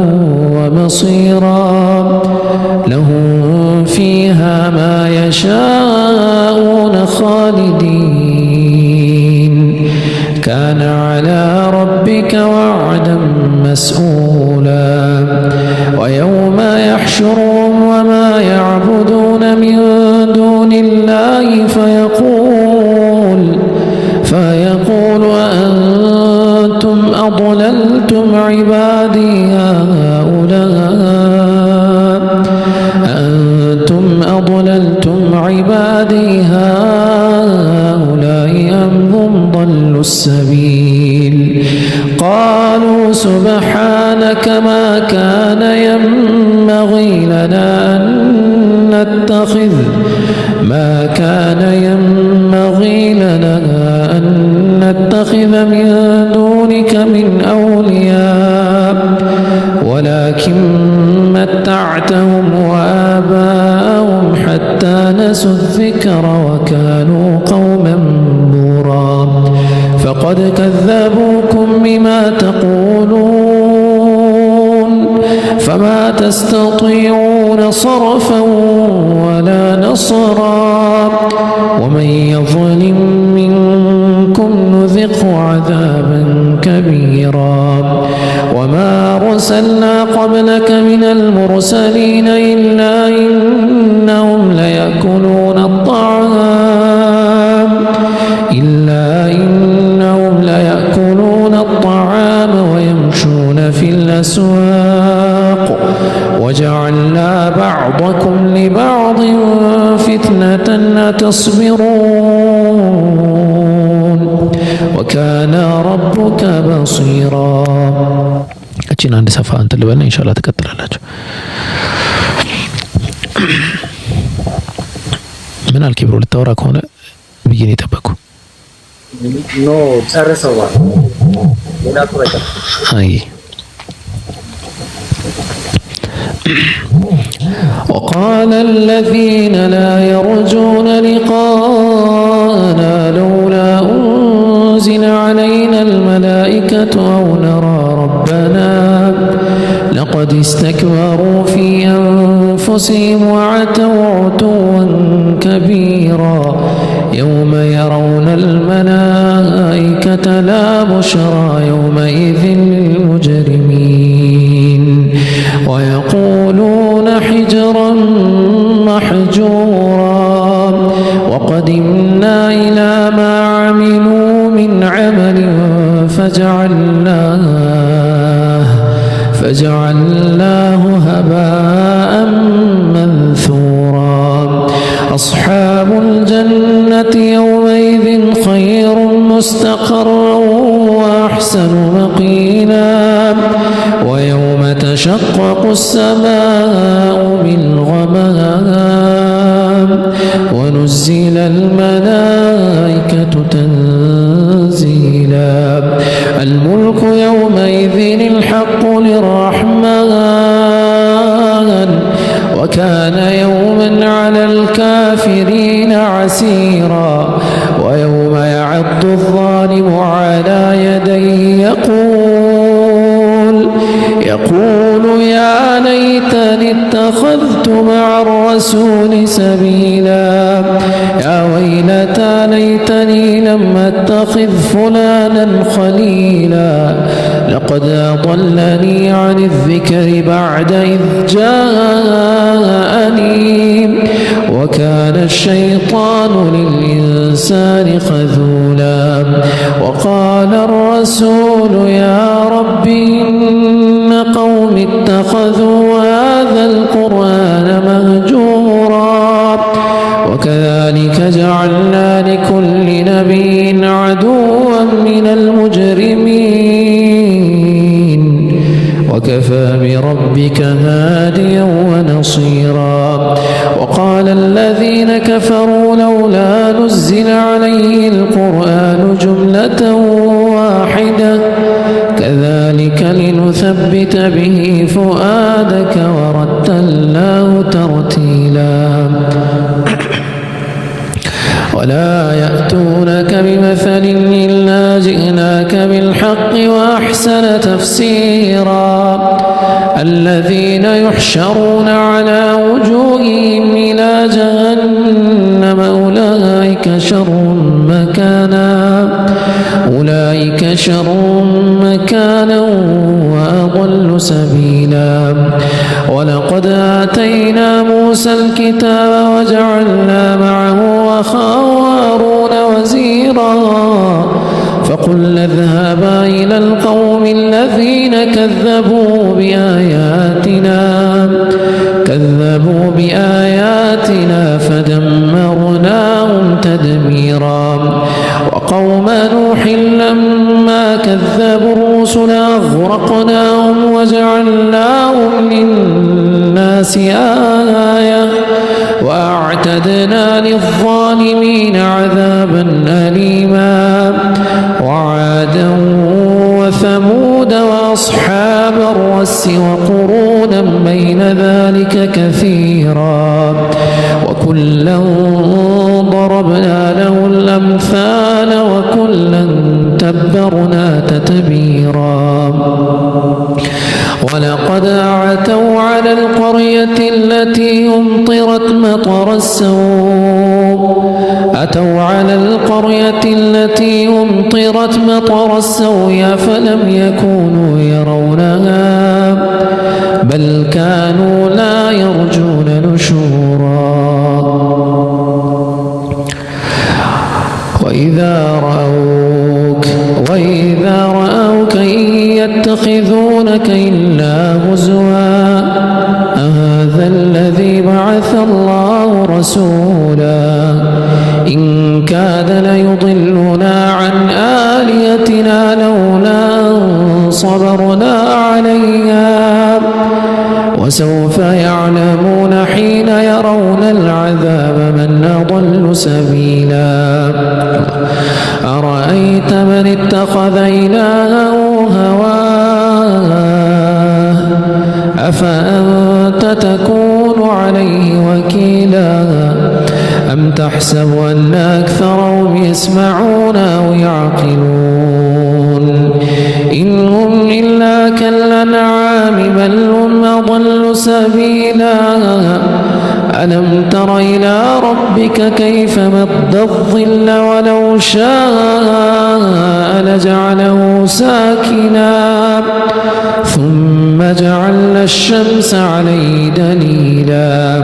ومصيرا لهم فيها ما يشاءون خالدين كان على ربك وعدا مسئولا ويوم يحشرهم وما يعبدون من دون الله فيقول أأنتم أضللتم عبادي هؤلاء أم هم ضلوا السبيل قالوا سبحانك ما كان ينبغي لنا أن نتخذ من دونك من أولياء ولكن متعتهم وآباءهم حتى نسوا الذكر وكانوا قوما بورا فقد كذبوكم بما تقولون فما تستطيعون صرفا ولا نصرا ومن يظلم منكم نذقه عذابا كبيرا وما أرسلنا قبلك من المرسلين إلا إنهم ليأكلون الطعام ويمشون في الأسواق وجعلنا بعضكم لبعض فتنة أتصبرون وكان ربك بصيرا እቺን አንድ ሰፋ እንትን ልበልና ኢንሻአላህ ተቀጥላላችሁ። ምን አልክ ብሮ? ልታወራ ከሆነ ብዬ ነው የጠበቅኩ። ኖ ጨርሰዋል። ሌላ ቁረጣ አይ وقال الذين لا يرجون لقاءنا لولا أنزل علينا الملائكة أو نرى ربنا لقد استكبروا في أنفسهم وعتوا عتوا كبيرا يوم يرون الملائكة لا بشرى يومئذ للمجرمين ويقولون حجرا محجورا وقدمنا إلى ما عملوا من عمل فجعلناه هباء منثورا أصحاب الجنة يومئذ خير مستقرا وأحسن مقيلا ويوم تشقق السماء بالغمام ونزل الملائكة تنزيلا الملك يومئذ الحق للرحمن وكان يوما على الكافرين عسيرا ويوم يعض الظالم على يديه يقول يا ليتني اتخذت مع الرسول سبيلا يا ويلتى ليتني لم اتخذ فلانا خليلا لقد أضلني عن الذكر بعد إذ جاءني وكان الشيطان للإنسان خذولا وقال الرسول يا رب إن قوم اتخذوا هذا القرآن مهجورا وكذلك جعلنا لكل نبي عدوا من المجرمين وكفى بربك هاديا ونصيرا وقال الذين كفروا لولا نزل عليه القرآن جملة واحدة كذلك لنثبت به فؤادك ورتلناه ترتيلا ولا يأتونك بمثل إلا جئناك بالحق وأحسن تفسيرا الذين يحشرون على وجوههم إلى جهنم أولئك شر مكانا وأضل سبيلا ولقد آتينا موسى الكتاب وجعلنا معه أخاه هارون وزيرا فقلنا اذهبا إلى القوم الذين كذبوا بآياتنا فدمرناهم تدميرا وقوم نوح لما كذبوا الرسل أغرقناهم وجعلناهم للناس آية وأعتدنا للظالمين عذابا أليما وعادا وثمود وأصحاب الرس وقرونا بين ذلك كثيرا وكلا ضربنا له الأمثال وكلا تبرنا تتبيرا ولقد عتوا على القرية التي أمطرت مطر السوء فلم يكونوا يرونها بل كانوا لا يرجون نشورا وإذا رأوك يتخذونك إلا هزوا أهذا الذي بعث الله رسولا إن كاد ليضلنا عن آلهتنا لولا صبرنا عليها وسوف يعلمون حين يرون يرون العذاب من أضل سبيلا أرأيت من اتخذ إلهه هواه أفأنت تكون عليه وكيلا أم تحسب أن أكثرهم يسمعون أو يعقلون إن هم إلا كالأنعام بل هم أضل سبيلا ألم تر إلى ربك كيف مد الظل ولو شاء لجعله ساكنا ثم جعلنا الشمس عليه دليلا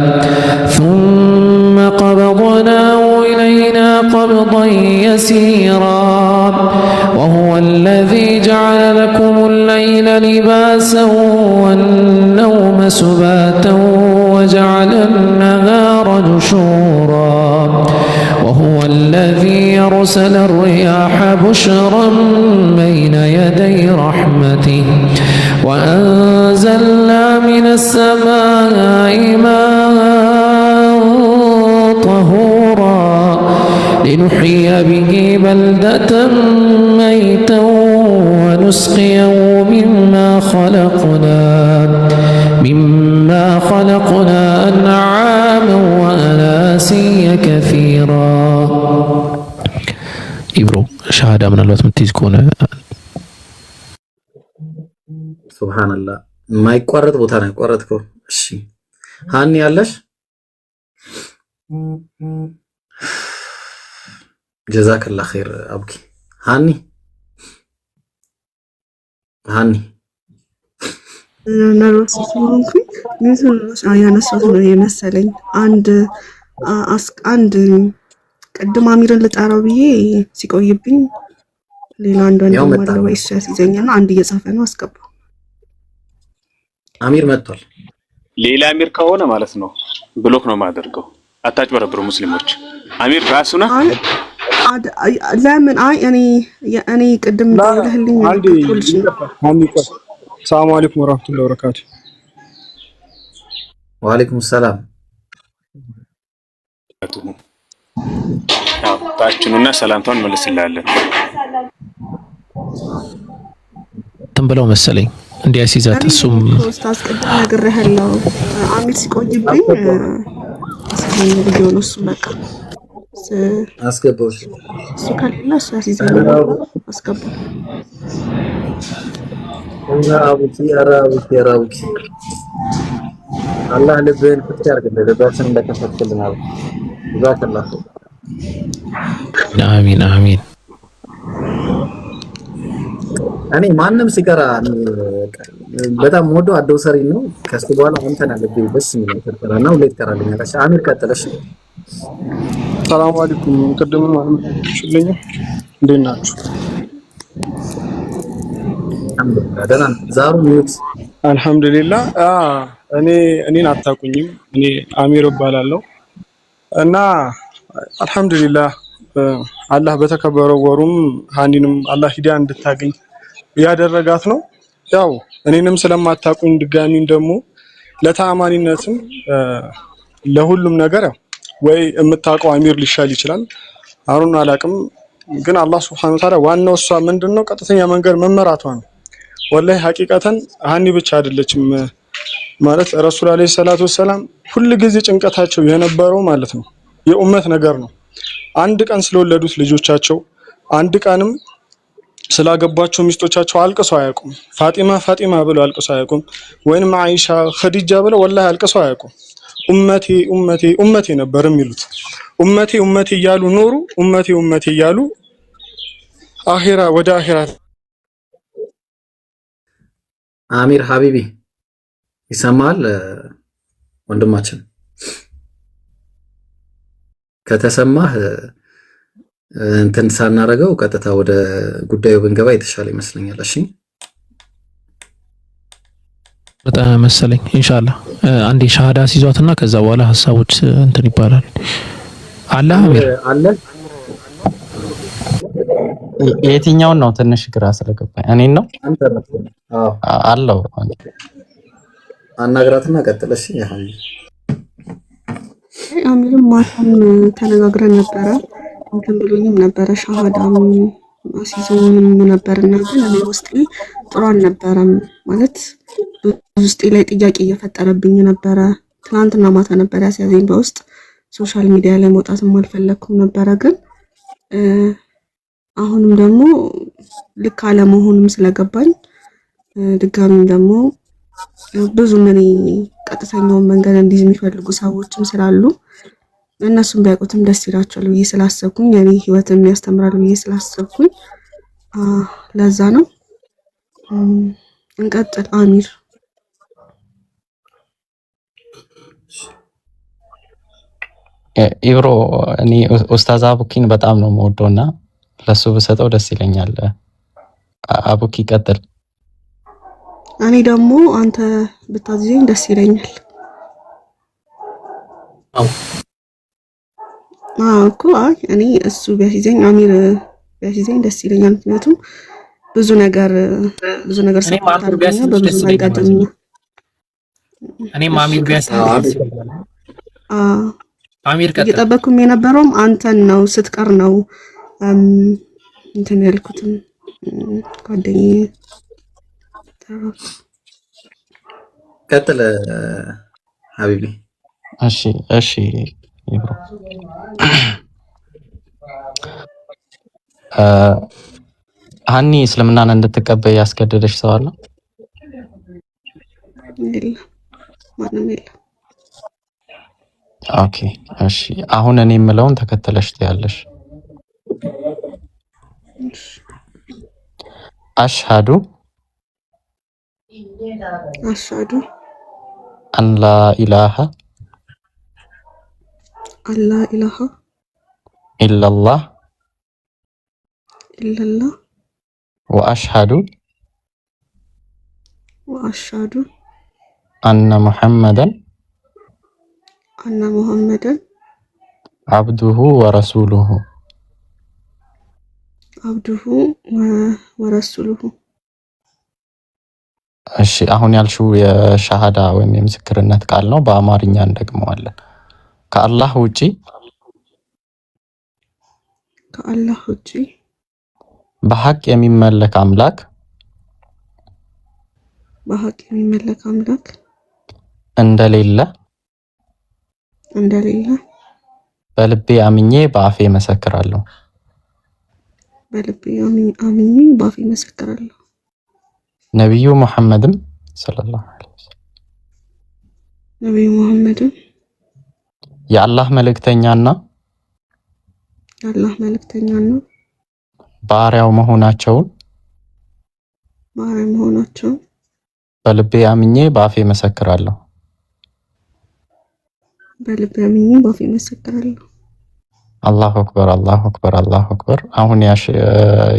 ثم قبضناه إلينا قبضا يسيرا وهو الذي جعل لكم الليل لباسا والنوم سباتا وجعل النهار نشورا وهو الذي يرسل الرياح بشرا بين يدي رحمته وأنزلنا من السماء ماء طهورا لنحيي به بلدة ميتا ونسقيه مما خلقنا أنعاما وأناسيا كثيرا. إبرو شهادة من الله تمتيزكونا. سبحان الله ما يقرر بوتانا يقررتكو እሺ ሃኒ ያለሽ ጀዛከላህ ኸይር አብኪ ሃኒ ነርቨስ ስለሆንኩኝ ያነሳሁት ነው የመሰለኝ። አንድ ቅድም አሚርን ልጠራው ብዬ ሲቆይብኝ ሌላ አንዷን ማለት ነው እሱ ያስይዘኛልና አንድ እየጻፈ ነው አስገባው። አሚር መጥቷል። ሌላ አሚር ከሆነ ማለት ነው ብሎክ ነው ማደርገው። አታጭበረብሩ ሙስሊሞች። አሚር ራሱ ነው ለምን እኔ ቅድም ደውለህልኝ ሰላም አለይኩም ወራህመቱላሂ ወበረካቱ። ወአለይኩም ሰላም ታችሁና ሰላምታውን መልስላለን ተንበለው መሰለኝ እንዲያሲዛት እሱም ኡስታዝ ቅድም ነግሬሃለሁ። አሚር ሲቆይብኝ ስለዚህ ቪዲዮ ነው እሱ በቃ አስገባው። እሱ ከሌላ እሱ ያስይዘኛል አስገባው። አራቡቲ አላህ ልብህን ፍትህ ያርግልህ። ልባችን እንደከፈትክልን አብ ጀዛከላህ አሚን አሚን። እኔ ማንም ሲቀራ በጣም ወዶ አደውሰሪ ነው። ከሱ በኋላ አንተና ልብህ ደስ የሚለው ተፈራና ሁሌ ትቀራለኛለሽ። አሚር ቀጥለሽ። ሰላም አለይኩም ቅድም ማለት ሽልኝ እንዴት ናችሁ? ደህና ዛሩ ሚዩት አልহামዱሊላህ። እኔን አታውቁኝም። እኔ አሚር እባላለሁ እና አልহামዱሊላህ አላህ በተከበረው ወሩም ሃኒንም አላህ ሂዳያ እንድታገኝ ያደረጋት ነው። ያው እኔንም ስለማታውቁኝ ድጋሚን ደግሞ ለታማኒነትም ለሁሉም ነገር ወይ የምታውቀው አሚር ሊሻል ይችላል። አሁን አላቅም ግን አላህ Subhanahu Wa Ta'ala ዋናው እሷ ምንድነው ቀጥተኛ መንገድ መመራቷ ነው። ወላሂ ሐቂቀተን ሃኒ ብቻ አይደለችም ማለት ረሱል አለይሂ ሰላቱ ወሰለም ሁሉ ጊዜ ጭንቀታቸው የነበረው ማለት ነው የኡመት ነገር ነው። አንድ ቀን ስለወለዱት ልጆቻቸው አንድ ቀንም ስላገባቸው ሚስቶቻቸው አልቅሰው አያውቁም። ፋጢማ ብለው አልቅሰው አያውቁም። ወይንም አይሻ ኸዲጃ ብለው ወላሂ አልቅሰው አያውቁም። ኡመቴ ነበር የሚሉት። ኡመቴ እያሉ ኖሩ። ኡመቴ እያሉ አኺራ ወደ አኺራ። አሚር ሀቢቢ ይሰማል ወንድማችን? ከተሰማህ እንትን ሳናረገው ቀጥታ ወደ ጉዳዩ ብንገባ የተሻለ ይመስለኛል። እሺ በጣም መሰለኝ ኢንሻአላህ አንዴ ሻሃዳ ሲዟትና ከዛ በኋላ ሐሳቦች እንትን ይባላል። አላህ አለ የትኛውን ነው ትንሽ ግራ ስለገባኝ እኔን ነው አለው አናግራትና ቀጥለሽ። አሚርም ማታም ተነጋግረን ነበረ እንትን ብሎኝም ነበረ ሻሃዳም አሲዞንም ነበርና ግን እኔ ውስጤ ጥሩ አልነበረም ማለት ውስጤ ላይ ጥያቄ እየፈጠረብኝ ነበረ። ትናንትና ማታ ነበር ያስያዘኝ በውስጥ ሶሻል ሚዲያ ላይ መውጣትም አልፈለኩም ነበረ ግን አሁንም ደግሞ ልክ አለመሆኑም ስለገባኝ ድጋሚም ደግሞ ብዙ ምን ቀጥተኛውን መንገድ እንዲዝ የሚፈልጉ ሰዎችም ስላሉ እነሱም ቢያውቁትም ደስ ይላቸዋል ብዬ ስላሰብኩኝ የኔ ህይወትም ያስተምራል ብዬ ስላሰብኩኝ ለዛ ነው። እንቀጥል አሚር። ኢብሮ እኔ ኡስታዝ አቡኪን በጣም ነው የምወደውና ለሱ ብሰጠው ደስ ይለኛል። አቡኪ ቀጥል። እኔ ደግሞ አንተ ብታዝዘኝ ደስ ይለኛል። እኮ እኔ እሱ ቢያሲዘኝ አሚር ቢያሲዘኝ ደስ ይለኛል። ምክንያቱም ብዙ ነገር ሰጥቷል በብዙ መንገድ እኔም አሚር ቢያሲዘኝ አሚር ቀጥል። እየጠበኩም የነበረውም አንተን ነው ስትቀር ነው እንትን ያልኩትም ጓደኛዬ ቀጥል ሀቢቢ። እሺ ይብሮ ሀኒ እስልምናን እንድትቀበይ ያስገደደሽ ሰው አለ? ማንም የለም። ኦኬ እሺ አሁን እኔ የምለውን ተከተለሽ ትያለሽ። አሽሃዱ አን ላ ኢላሃ ኢላላህ ወአሽሃዱ አነ ሙሐመደን አብዱሁ ወረሱሉሁ እሺ አሁን ያልሽው የሻሃዳ ወይም የምስክርነት ቃል ነው። በአማርኛ እንደግመዋለን። ከአላህ ውጪ በሐቅ የሚመለክ አምላክ እንደሌለ በልቤ አምኜ በአፌ መሰክራለሁ። ነብዩ መሐመድም ሰለላሁ ዐለይሂ ወሰለም የአላህ መልእክተኛና ባሪያው መሆናቸውን በልቤ አምኜ በአፌ መሰክራለሁ። አላሁ አክበር አላሁ አክበር አላሁ አክበር። አሁን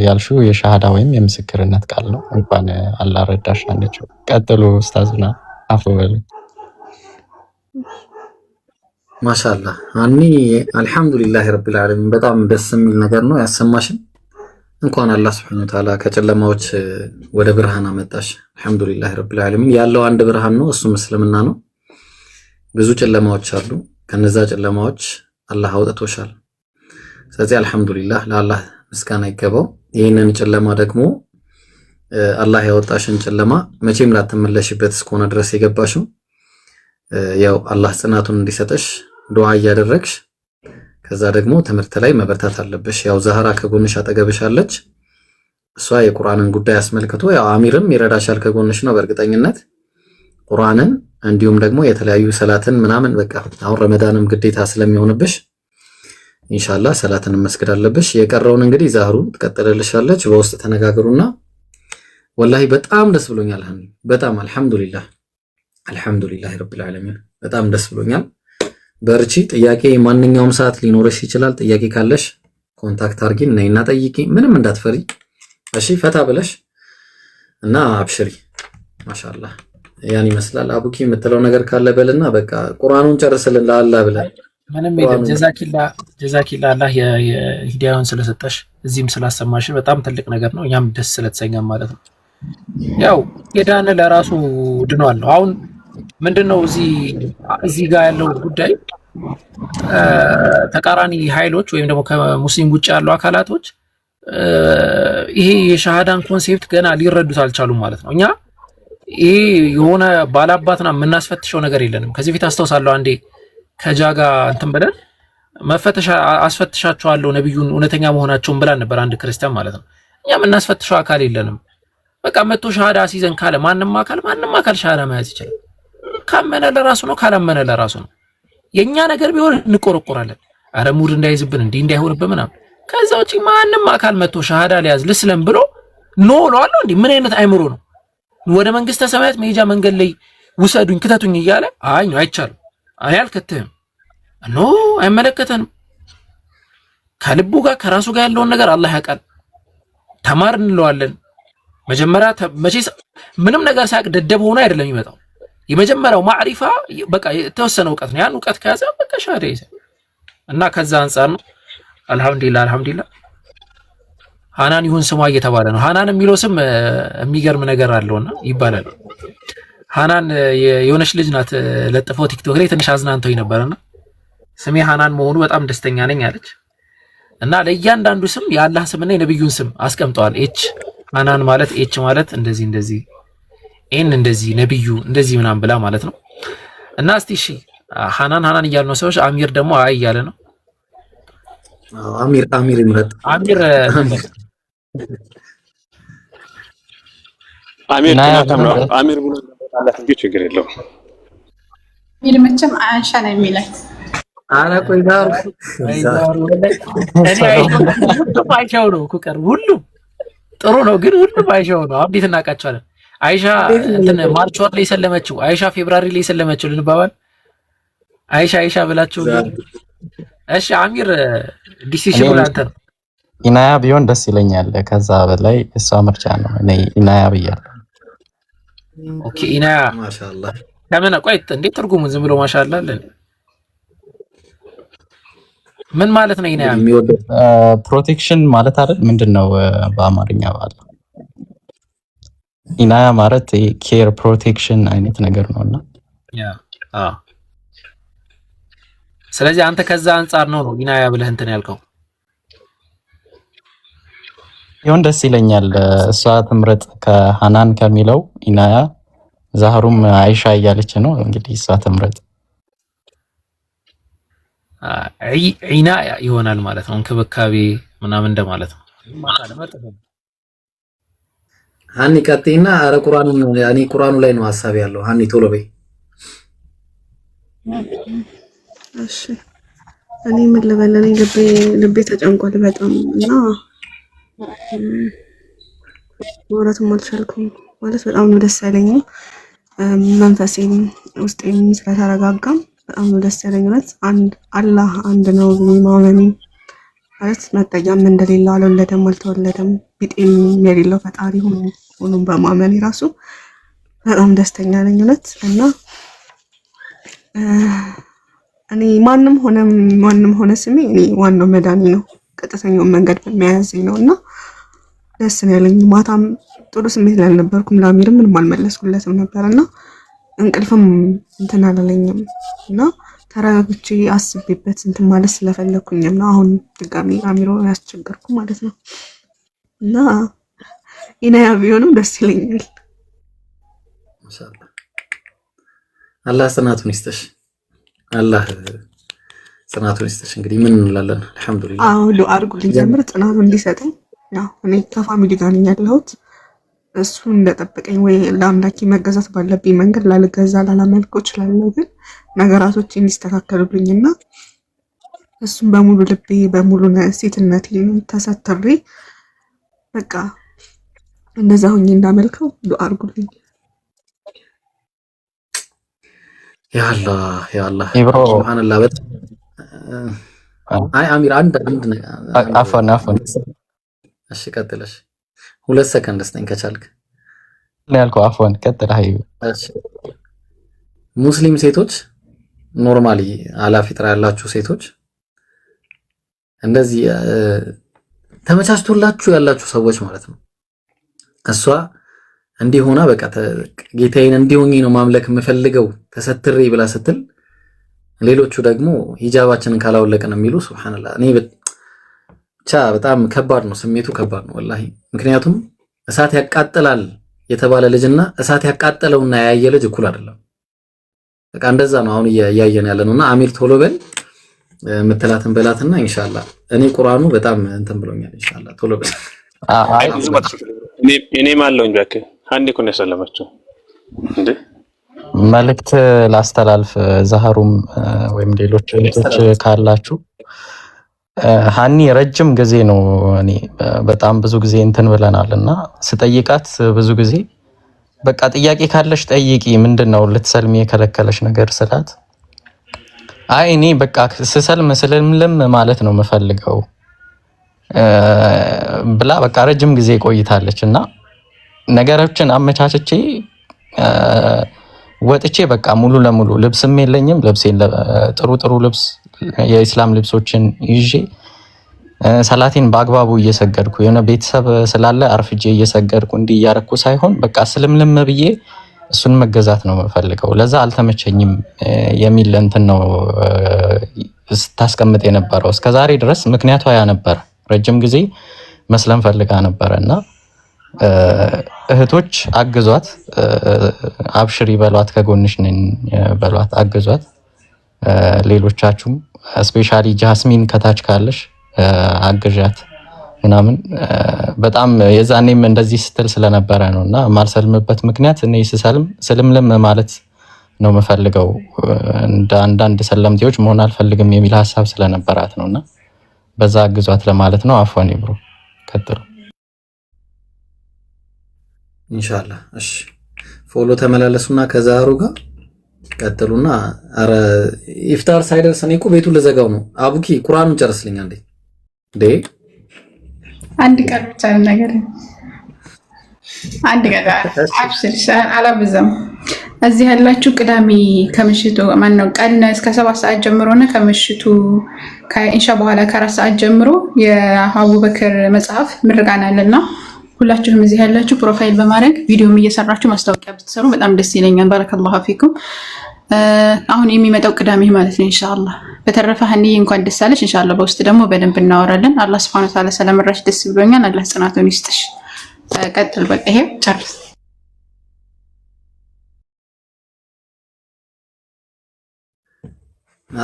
ያልሽው የሻሃዳ ወይም የምስክርነት ቃል ነው። እንኳን አላህ ረዳሽ አንቺው። ቀጥሉ ኡስታዝና አፈወል። ማሻአላህ አኒ አልহামዱሊላህ ረብል ዓለሚን። በጣም ደስ የሚል ነገር ነው ያሰማሽን። እንኳን አላህ Subhanahu Wa Ta'ala ከጨለማዎች ወደ ብርሃን አመጣሽ። አልহামዱሊላህ ረብል ዓለሚን። ያለው አንድ ብርሃን ነው፣ እሱም እስልምና ነው። ብዙ ጨለማዎች አሉ፣ ከነዛ ጨለማዎች አላህ አውጥቶሻል። ስለዚህ አልহামዱሊላህ ለአላህ ምስጋና ይገባው። ይሄንን ጨለማ ደግሞ አላህ ያወጣሽን ጨለማ መቼም ላትመለሽበት እስከሆነ ድረስ የገባሽው ያው አላህ ጽናቱን እንዲሰጥሽ ዱዓ እያደረግሽ ከዛ ደግሞ ትምህርት ላይ መበርታት አለብሽ። ያው ዛህራ ከጎንሽ አጠገብሽ አለች። እሷ የቁርአንን ጉዳይ አስመልክቶ ያው አሚርም ይረዳሻል ከጎንሽ ነው በእርግጠኝነት ቁርአንን እንዲሁም ደግሞ የተለያዩ ሰላትን ምናምን በቃ አሁን ረመዳንም ግዴታ ስለሚሆንብሽ ኢንሻአላህ ሰላትን መስገድ አለብሽ። የቀረውን እንግዲህ ዛህሩ ትቀጥልልሻለች። በውስጥ ተነጋገሩና ወላሂ በጣም ደስ ብሎኛል። በጣም አልহামዱሊላህ ረብል ዓለሚን በጣም ደስ ብሎኛል። በርቺ። ጥያቄ ማንኛውም ሰዓት ሊኖርሽ ይችላል። ጥያቄ ካለሽ ኮንታክት አርጊን ነይና ጠይቂ። ምንም እንዳትፈሪ እሺ፣ ፈታ ብለሽ እና አብሽሪ። ማሻአላህ ያን ይመስላል። አቡኪ የምትለው ነገር ካለ በልና በቃ ቁርአኑን ጨርስልን ለአላህ ብለን ምንም የለም። ጀዛኪላ አላህ የሂዳያውን ስለሰጠሽ እዚህም ስላሰማሽ በጣም ትልቅ ነገር ነው። እኛም ደስ ስለተሰኘን ማለት ነው። ያው የዳነ ለራሱ ድኗል ነው። አሁን ምንድነው እዚህ ጋር ያለው ጉዳይ ተቃራኒ ኃይሎች ወይም ደግሞ ከሙስሊም ውጭ ያሉ አካላቶች ይሄ የሻሃዳን ኮንሴፕት ገና ሊረዱት አልቻሉም ማለት ነው። እኛ ይሄ የሆነ ባላባትና የምናስፈትሸው ነገር የለንም። ከዚህ በፊት አስታውሳለሁ አንዴ ከጃጋ እንትን ብለን መፈተሻ አስፈትሻቸዋለሁ ነብዩን እውነተኛ መሆናቸውን ብላን ነበር አንድ ክርስቲያን ማለት ነው። እኛ የምናስፈትሸው አካል የለንም። በቃ መጥቶ ሻሃዳ ሲዘን ካለ ማንንም አካል ሻሃዳ መያዝ ይችላል። ካመነ ለራሱ ነው፣ ካላመነ ለራሱ ነው። የኛ ነገር ቢሆን እንቆረቆራለን። አረ ሙድ እንዳይዝብን እንዳይሆንብን ምናምን። ከዛ ውጪ ማንም አካል መጥቶ ሻሃዳ ሊያዝ ልስለም ብሎ ኖ እለዋለሁ እንዴ? ምን አይነት አይምሮ ነው? ወደ መንግስተ ሰማያት መሄጃ መንገድ ላይ ውሰዱኝ ክተቱኝ እያለ አይ ነው አይቻልም፣ እኔ አልከትህም፣ ኖ አይመለከተንም። ከልቡ ጋር ከራሱ ጋር ያለውን ነገር አላህ ያውቃል። ተማር እንለዋለን። መጀመሪያ መቼስ ምንም ነገር ሳያውቅ ደደብ ሆኖ አይደለም የሚመጣው። የመጀመሪያው ማዕሪፋ በቃ የተወሰነ እውቀት ነው። ያን እውቀት ከያዘ በቃ ሻሃዳ ይዘ እና ከዛ አንፃር ነው አልহামዱሊላህ ሃናን ይሁን ስሟ እየተባለ ነው። ሃናን የሚለው ስም የሚገርም ነገር አለውና ይባላል። ሃናን የሆነች ልጅ ናት ለጥፈው ቲክቶክ ላይ ትንሽ አዝናንተውኝ ነበርና ስሜ ሃናን መሆኑ በጣም ደስተኛ ነኝ አለች እና ለእያንዳንዱ ስም የአላህ ስምና የነብዩን ስም አስቀምጠዋል። ኤች ሃናን ማለት ኤች ማለት እንደዚህ ኤን እንደዚህ ነብዩ እንደዚህ ምናምን ብላ ማለት ነው። እና እስቲ እሺ ሃናን እያሉ ነው ሰዎች። አሚር ደግሞ አይ እያለ ነው። አሚር ይምረጥ። አሚር ብሎ አላት እንጂ ችግር የለውም። ሚል መቼም አይሻ ነው የሚላት። አረ ቆይ ዳሩ አይሻው ነው እኮ ቀር ሁሉም ጥሩ ነው፣ ግን ሁሉም አይሻው ነው። አብዴት እናውቃቸዋለን። አይሻ እንትን ማርች ወር ላይ ሰለመችው፣ አይሻ ፌብራሪ ላይ ሰለመችው ልንባባል። አይሻ ብላችሁ እሺ። አሚር ዲሲሽን ብላንተ ነው። ኢናያ ቢሆን ደስ ይለኛል። ከዛ በላይ እሷ ምርጫ ነው። እኔ ኢናያ ብያለሁ። ኦኬ ኢናያ ማሻአላህ። ከምን ቆይ እንዴት ትርጉሙን ዝም ብሎ ማሻአላህ አለ? ምን ማለት ነው ኢናያ? ፕሮቴክሽን ማለት አይደል? ምንድነው በአማርኛ ባለ ኢናያ ማለት ኬር ፕሮቴክሽን አይነት ነገር ነውና ስለዚህ አንተ ከዛ አንፃር ነው ኢናያ ብለህ እንትን ያልከው። ይሁን ደስ ይለኛል። እሷ ትምረጥ ከሃናን ከሚለው ኢናያ። ዛህሩም አይሻ እያለች ነው እንግዲህ እሷ ትምረጥ። ኢናያ ይሆናል ማለት ነው። እንክብካቤ ምናምን እንደማለት ነው። ሃኒ ቀጥይና። አረ ቁርአኑ ላይ ነው ሐሳብ ያለው። ሃኒ ቶሎ በይ። እሺ እኔ ምን ልበል? እኔ ልቤ ተጨንቋል በጣም እና ወራትም አልቻልኩም ማለት በጣም ነው ደስ ያለኝ። መንፈሴም ውስጤም ስለተረጋጋም በጣም ነው ደስ ያለኝ። አላህ አንድ ነው ማመን ማለት መጠጊያም እንደሌለው አልወለደም አልተወለደም ቢጤም የሌለው ፈጣሪ ሆኖ በማመን ራሱ በጣም ደስተኛ ነኝ እውነት። እና እኔ ማንም ሆነ ስሜ እኔ ዋናው መዳኒ ነው፣ ቀጥተኛውን መንገድ በመያዝ ነው። እና ደስ ነው ያለኝ። ማታም ጥሩ ስሜት ላይ አልነበርኩም። ለአሚርም ምንም አልመለስኩለትም ነበርና እንቅልፍም እንትን አላለኝም እና ተረጋግቼ አስቤበት እንትን ማለት ስለፈለኩኝም ነው አሁን ድጋሚ አሚሮ ያስቸገርኩ ማለት ነው። እና ኢናያ ቢሆንም ደስ ይለኛል። ማሻአላህ አላህ ጽናቱን ይስጥሽ። አላህ ጽናቱን ይስጥሽ። እንግዲህ ምን እንላለን? አልহামዱሊላህ። አዎ ዱአ አድርጉልኝ ጀምር ጽናቱን እንዲሰጠኝ። ያው እኔ ከፋሚሊ ጋር ነኝ ያለሁት። እሱ እንደጠበቀኝ ወይ ለአምላኬ መገዛት ባለብኝ መንገድ ላልገዛ ላላመልከው እችላለሁ፣ ግን ነገራቶች እንዲስተካከሉልኝና እሱም በሙሉ ልቤ በሙሉ ሴትነቴ ተሰትሬ በቃ እንደዛ ሆኜ እንዳመልከው ዱአ አድርጉልኝ። ያ አላህ ሱብሃንአላህ። አይ አሚር አንድ አፈን እሺ ቀጥለሽ 2 ሰከንድ ስጠኝ ከቻልክ ነው ያልከው። አፈን ቀጥል። እሺ ሙስሊም ሴቶች ኖርማሊ አላፊጥራ ያላችሁ ሴቶች እንደዚህ ተመቻችቶላችሁ ያላችሁ ሰዎች ማለት ነው። እሷ እንዲሆና በቃ ጌታዬን እንዲሆኝ ነው ማምለክ የምፈልገው ተሰትሬ ብላ ስትል ሌሎቹ ደግሞ ሂጃባችንን ካላወለቅን የሚሉ ሱብሃንአላህ። እኔ ብቻ በጣም ከባድ ነው፣ ስሜቱ ከባድ ነው ወላሂ። ምክንያቱም እሳት ያቃጥላል የተባለ ልጅና እሳት ያቃጠለውና ያየ ልጅ እኩል አይደለም። በቃ እንደዛ ነው አሁን እያየን ያለነውና አሚር ቶሎ በል ምትላትን በላትና ኢንሻአላህ እኔ ቁርአኑ በጣም እንትን ብሎኛል። ኢንሻአላህ ቶሎ በል እኔ ማለውኝ በቃ አንዴ እኮ ነው ያሰለማቸው እንዴ መልእክት ላስተላልፍ። ዛህሩም ወይም ሌሎች እንቶች ካላችሁ ሃኒ ረጅም ጊዜ ነው እኔ በጣም ብዙ ጊዜ እንትን ብለናልና ስጠይቃት ብዙ ጊዜ በቃ ጥያቄ ካለሽ ጠይቂ ምንድነው ልትሰልሚ የከለከለሽ ነገር ስላት አይ እኔ በቃ ስሰልም ማለት ነው የምፈልገው ብላ በቃ ረጅም ጊዜ ቆይታለችና ነገሮችን አመቻችቼ ወጥቼ በቃ ሙሉ ለሙሉ ልብስም የለኝም ልብሴን ጥሩ ልብስ የኢስላም ልብሶችን ይዤ ሰላቴን በአግባቡ እየሰገድኩ የሆነ ቤተሰብ ስላለ አርፍጄ እየሰገድኩ እንዲህ ያረኩ ሳይሆን በቃ ስልምልም ብዬ እሱን መገዛት ነው የምፈልገው። ለዛ አልተመቸኝም የሚል እንትን ነው ስታስቀምጥ የነበረው እስከዛሬ ድረስ ምክንያቷ ያ ነበር። ረጅም ጊዜ መስለም ፈልጋ ነበርና እህቶች አግዟት፣ አብሽሪ በሏት፣ ከጎንሽ ነኝ በሏት፣ አግዟት። ሌሎቻችሁም ስፔሻሊ ጃስሚን ከታች ካለሽ አግዣት ምናምን በጣም የዛኔም እንደዚህ ስትል ስለነበረ ነውና ማልሰልምበት ምክንያት እኔ ስልምልም ማለት ነው የምፈልገው እንደ አንዳንድ ሰለምቴዎች መሆን አልፈልግም የሚል ሐሳብ ስለነበራት ነውና በዛ አግዟት ለማለት ነው። አፎን ይብሩ ቀጥሉ ኢንሻአላህ። እሺ ፎሎ ተመላለሱና ከዛሩ ጋር ቀጥሉና አረ ኢፍጣር ሳይደርስ እኔ እኮ ቤቱን ልዘጋው ነው። አቡኪ ቁርአኑን ጨርስልኝ አንዴ ዴ አንድ ቀን ብቻ ነገር አንድ ቀን አብሽር አላብዛም። እዚህ ያላችሁ ቅዳሜ ከምሽቱ ማነው ቀን እስከ 7 ሰዓት ጀምሮ ነው ከምሽቱ ከኢንሻ በኋላ ከ4 ሰዓት ጀምሮ የአቡበከር መጽሐፍ ምርቃና አለና ሁላችሁም እዚህ ያላችሁ ፕሮፋይል በማድረግ ቪዲዮም እየሰራችሁ ማስታወቂያ ብትሰሩ በጣም ደስ ይለኛል። ባረከላሁ ፊኩም። አሁን የሚመጣው ቅዳሜ ማለት ነው ኢንሻአላህ። በተረፈ ሀኒ እንኳን ደስ አለሽ። ኢንሻአላህ በውስጥ ደግሞ በደንብ እናወራለን። አላህ Subhanahu Wa Ta'ala ስለመራሽ ደስ ብሎኛል። አላህ ጽናቱን ይስጥሽ። ቀጥል በቃ ይሄ ጨርስ።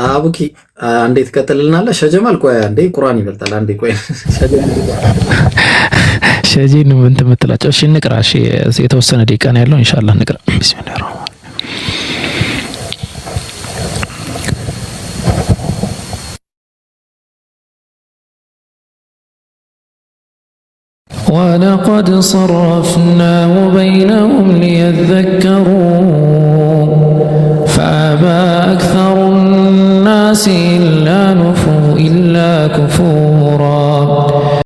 አቡኪ አንዴ ትቀጥልልናለህ? ሸጀማል ቆይ አንዴ ቁርአን ይበልጣል። አንዴ ቆይ ሸጂን ምን ትምትላቸው? እሺ እንቅራ። እሺ የተወሰነ ደቂቃ ነው ያለው ኢንሻአላህ እንቅራ። ቢስሚላህ ولقد صرفناه بينهم ليذكروا فأبى أكثر الناس إلا كفورا